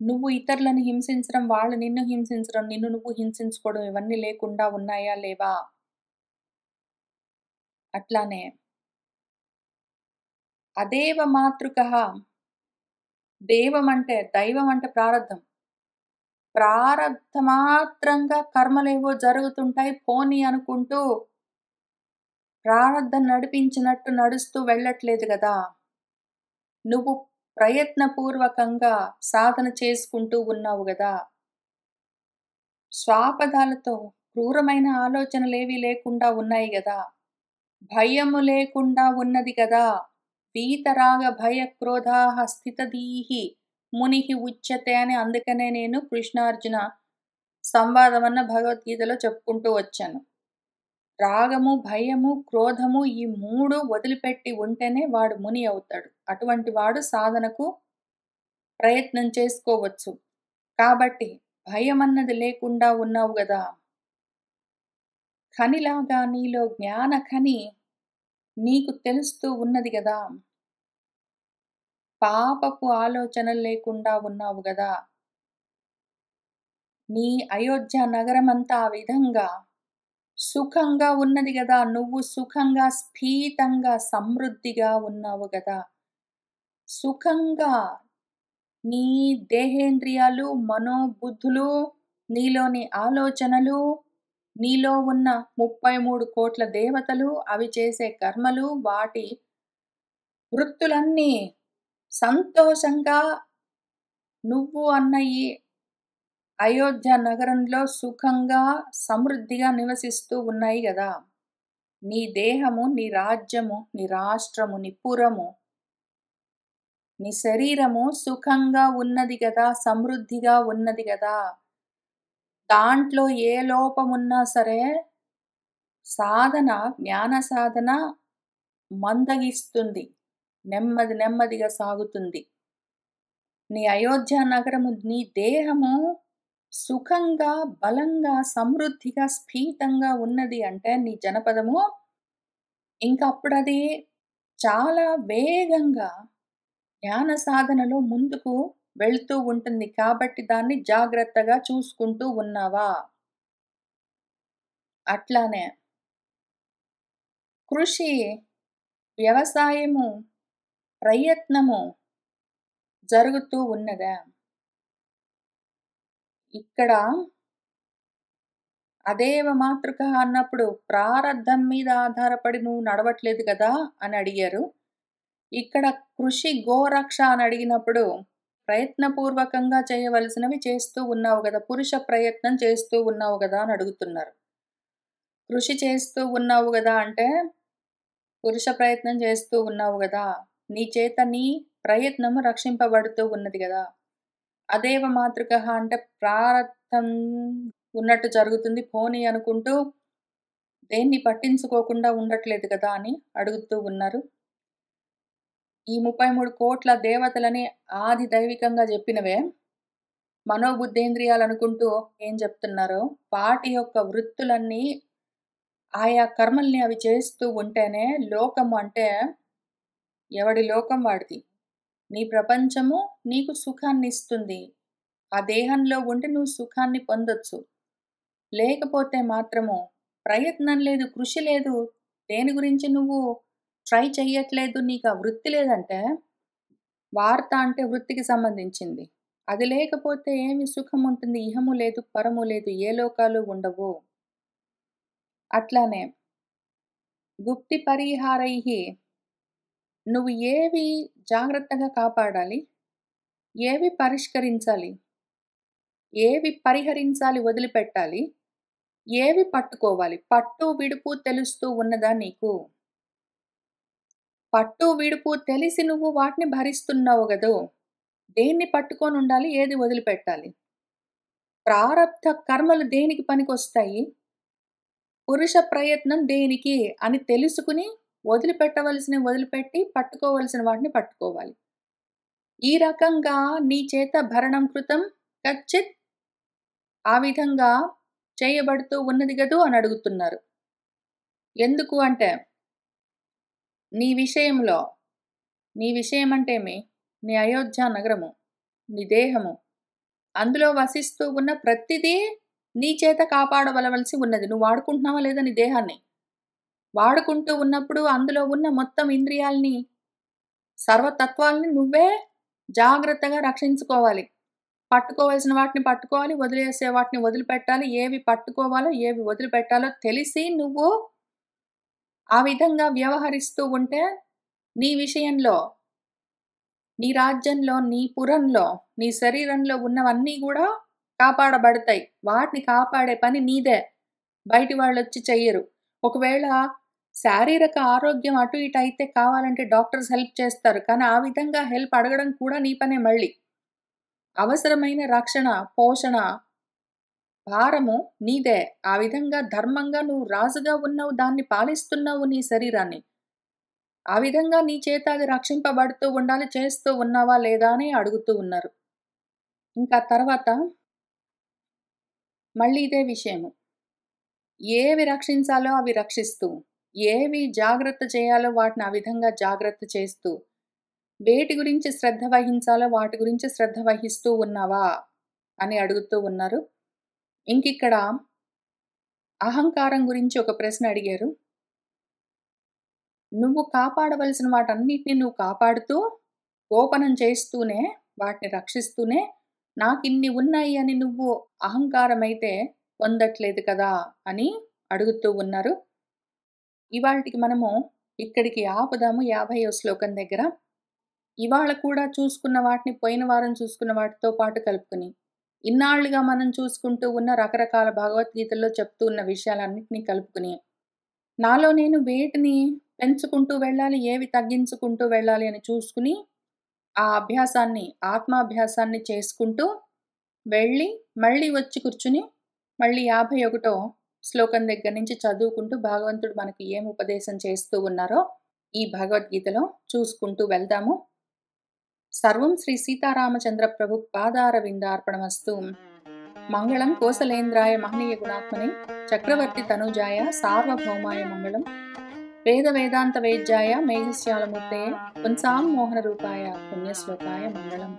నువ్వు ఇతరులను హింసించడం, వాళ్ళు నిన్ను హింసించడం, నిన్ను నువ్వు హింసించుకోవడం ఇవన్నీ లేకుండా ఉన్నాయా? లేవా? అట్లానే అదేవ మాతృకః దేవం అంటే దైవం అంటే ప్రారబ్ధం. ప్రారబ్ధమాత్రంగా కర్మలేవో జరుగుతుంటాయి. పోనీ అనుకుంటూ ప్రారబ్ధం నడిపించినట్టు నడుస్తూ వెళ్ళట్లేదు గదా! నువ్వు ప్రయత్నపూర్వకంగా సాధన చేసుకుంటూ ఉన్నావు గదా! స్వాపదాలతో క్రూరమైన ఆలోచనలేవీ లేకుండా ఉన్నాయి గదా! భయము లేకుండా ఉన్నది గదా! వీతరాగ భయ క్రోధాః స్థితధీః మునిః ఉచ్యతే అని అందుకనే నేను కృష్ణార్జున సంవాదం అన్న భగవద్గీతలో చెప్పుకుంటూ వచ్చాను. రాగము, భయము, క్రోధము ఈ 3 వదిలిపెట్టి ఉంటేనే వాడు ముని అవుతాడు. అటువంటి వాడు సాధనకు ప్రయత్నం చేసుకోవచ్చు. కాబట్టి భయమన్నది లేకుండా ఉన్నావు గదా! ఖనిలాగా నీలో జ్ఞాన ఖని నీకు తెలుస్తూ ఉన్నది గదా! పాపపు ఆలోచనలు లేకుండా ఉన్నావు గదా! నీ అయోధ్య నగరమంతా ఆ విధంగా సుఖంగా ఉన్నది గదా! నువ్వు సుఖంగా, స్ఫీతంగా, సమృద్ధిగా ఉన్నావు గదా! సుఖంగా నీ దేహేంద్రియాలు, మనోబుద్ధులు, నీలోని ఆలోచనలు, నీలో ఉన్న 33,00,00,000 దేవతలు, అవి చేసే కర్మలు, వాటి వృత్తులన్నీ సంతోషంగా నువ్వు అన్న ఈ అయోధ్య నగరంలో సుఖంగా, సమృద్ధిగా నివసిస్తూ ఉన్నాయి గదా! నీ దేహము, నీ రాజ్యము, నీ రాష్ట్రము, నీ పురము, నీ శరీరము సుఖంగా ఉన్నది గదా! సమృద్ధిగా ఉన్నది గదా! దాంట్లో ఏ లోపమున్నా సరే సాధన, జ్ఞాన సాధన మందగిస్తుంది. నెమ్మది నెమ్మదిగా సాగుతుంది. నీ అయోధ్య నగరము, నీ దేహము సుఖంగా, బలంగా, సమృద్ధిగా, స్ఫీతంగా ఉన్నది అంటే నీ జనపదము ఇంకప్పుడది చాలా వేగంగా జ్ఞాన సాధనలో ముందుకు వెళ్తూ ఉంటుంది. కాబట్టి దాన్ని జాగ్రత్తగా చూసుకుంటూ ఉన్నావా? అట్లానే కృషి, వ్యవసాయము, ప్రయత్నము జరుగుతూ ఉన్నదా? ఇక్కడ అదేవ మాతృక అన్నప్పుడు ప్రారబ్ధం మీద ఆధారపడి నువ్వు నడవట్లేదు కదా అని అడిగారు. ఇక్కడ కృషి గోరక్ష అని అడిగినప్పుడు ప్రయత్నపూర్వకంగా చేయవలసినవి చేస్తూ ఉన్నావు గదా! పురుష ప్రయత్నం చేస్తూ ఉన్నావు గదా అని అడుగుతున్నారు. కృషి చేస్తూ ఉన్నావు గదా అంటే, పురుష ప్రయత్నం చేస్తూ ఉన్నావు గదా! నీ చేత నీ ప్రయత్నము రక్షింపబడుతూ ఉన్నది గదా! అదేవ మాతృకః అంటే ప్రారబ్ధం ఉన్నట్టు జరుగుతుంది. పోనీ అనుకుంటూ దేన్ని పట్టించుకోకుండా ఉండట్లేదు కదా అని అడుగుతూ ఉన్నారు. ఈ 33,00,00,000 దేవతలని ఆది దైవికంగా జెప్పినవే మనోబుద్ధేంద్రియాలనుకుంటూ ఏం జెప్తున్నారో, వాటి యొక్క వృత్తులన్నీ ఆయా కర్మల్ని అవి చేస్తూ ఉంటేనే లోకము అంటే ఎవడి లోకం వాడిది. నీ ప్రపంచము నీకు సుఖాన్నిస్తుంది. ఆ దేహంలో ఉండి నువ్వు సుఖాన్ని పొందొచ్చు. లేకపోతే మాత్రము ప్రయత్నం లేదు, కృషి లేదు. దేని గురించి నువ్వు ట్రై చెయ్యట్లేదు, నీకా వృత్తి లేదంటే, వార్త అంటే వృత్తికి సంబంధించింది. అది లేకపోతే ఏమి సుఖముంటుంది? ఇహము లేదు, పరము లేదు, ఏ లోకాలు ఉండవు. అట్లానే గుప్తి పరిహారైః నువ్వు ఏవి జాగ్రత్తగా కాపాడాలి? ఏవి పరిష్కరించాలి? ఏవి పరిహరించాలి, వదిలిపెట్టాలి? ఏవి పట్టుకోవాలి? పట్టు, విడుపు తెలుస్తూ ఉన్నదా నీకు? పట్టు, విడుపు తెలిసి నువ్వు వాటిని భరిస్తున్నావు గదూ! దేన్ని పట్టుకొనుండాలి? ఏది వదిలిపెట్టాలి? ప్రారబ్ధ కర్మలు దేనికి పనికొస్తాయి? పురుష ప్రయత్నం దేనికి అని తెలుసుకుని వదిలిపెట్టవలసినవి వదిలిపెట్టి, పట్టుకోవలసిన వాటిని పట్టుకోవాలి. ఈ రకంగా నీ చేత భరణం కృతం కచ్చిత్ ఆ విధంగా చేయబడుతూ ఉన్నది గదూ అని అడుగుతున్నారు. ఎందుకు అంటే, నీ విషయంలో నీ విషయమంటేమి? నీ అయోధ్య నగరము, నీ దేహము. అందులో వసిస్తూ ఉన్న ప్రతిదీ నీ చేత కాపాడవలవలసి ఉన్నది. నువ్వు వాడుకుంటున్నావా లేదా నీ దేహాన్ని? వాడుకుంటూ ఉన్నప్పుడు అందులో ఉన్న మొత్తం ఇంద్రియాల్ని, సర్వతత్వాల్ని నువ్వే జాగ్రత్తగా రక్షించుకోవాలి. పట్టుకోవాల్సిన వాటిని పట్టుకోవాలి, వదిలేసే వాటిని వదిలిపెట్టాలి. ఏవి పట్టుకోవాలో, ఏవి వదిలిపెట్టాలో తెలిసి నువ్వు ఆ విధంగా వ్యవహరిస్తూ ఉంటే, నీ విషయంలో, నీ రాజ్యంలో, నీ పురంలో, నీ శరీరంలో ఉన్నవన్నీ గూడా కాపాడబడతాయి. వాటిని కాపాడే పని నీదే. బయటి వాళ్ళొచ్చి చెయ్యరు. ఒకవేళ శారీరక ఆరోగ్యం అటు ఇటు అయితే కావాలంటే డాక్టర్స్ హెల్ప్ చేస్తారు. కానీ ఆ విధంగా హెల్ప్ అడగడం కూడా నీ పనే మళ్ళీ. అవసరమైన రక్షణ, పోషణ, భారము నీదే. ఆ విధంగా ధర్మంగా నువ్వు రాజుగా ఉన్నావు, దాన్ని పాలిస్తున్నావు నీ శరీరాన్ని. ఆ విధంగా నీ చేత అది రక్షింపబడుతూ ఉండాలి. చేస్తూ ఉన్నావా లేదా అని అడుగుతూ ఉన్నారు. ఇంకా తర్వాత మళ్ళీ ఇదే విషయము. ఏవి రక్షించాలో అవి రక్షిస్తూ, ఏవి జాగ్రత్త చేయాలో వాటిని ఆ విధంగా జాగ్రత్త చేస్తూ, వేటి గురించి శ్రద్ధ వహించాలో వాటి గురించి శ్రద్ధ వహిస్తూ ఉన్నావా అని అడుగుతూ ఉన్నారు. ఇంకిక్కడ అహంకారం గురించి ఒక ప్రశ్న అడిగారు. నువ్వు కాపాడవలసిన వాటన్నిటిని నువ్వు కాపాడుతూ, గోపనం చేస్తూనే, వాటిని రక్షిస్తూనే, నాకిన్ని ఉన్నాయి అని నువ్వు అహంకారమైతే పొందట్లేదు కదా అని అడుగుతూ ఉన్నారు. ఇవాల్టికి మనము ఇక్కడికి ఆపుదాము 50వ శ్లోకం దగ్గర. ఇవాళ కూడా చూసుకున్న వాటిని పోయిన వారం చూసుకున్న వాటితో పాటు కలుపుకొని, ఇన్నాళ్లుగా మనం చూసుకుంటూ ఉన్న రకరకాల భగవద్గీతల్లో చెప్తూ ఉన్న విషయాలన్నిటినీ కలుపుకొని, నాలో నేను వేటిని పెంచుకుంటూ వెళ్ళాలి, ఏవి తగ్గించుకుంటూ వెళ్ళాలి అని చూసుకుని, ఆ అభ్యాసాన్ని, ఆత్మాభ్యాసాన్ని చేసుకుంటూ వెళ్ళి, మళ్ళీ వచ్చి కూర్చుని, మళ్ళీ 51వ శ్లోకం దగ్గర నుంచి చదువుకుంటూ భగవంతుడు మనకి ఏం ఉపదేశం చేస్తూ ఉన్నారో ఈ భగవద్గీతలో చూసుకుంటూ వెళ్దాము. సర్వం శ్రీ సీతారామచంద్ర ప్రభు పాదారవిందార్పణమస్తు. మంగళం కోసలేంద్రాయ మహనీయ గుణాత్మనే చక్రవర్తి తనూజాయ సార్వభౌమాయ మంగళం. వేద వేదాంత వేద్యాయ మేఘశ్యాలమూర్తయే పుంసాం మోహన రూపాయ పుణ్యశ్లోకాయ మంగళం.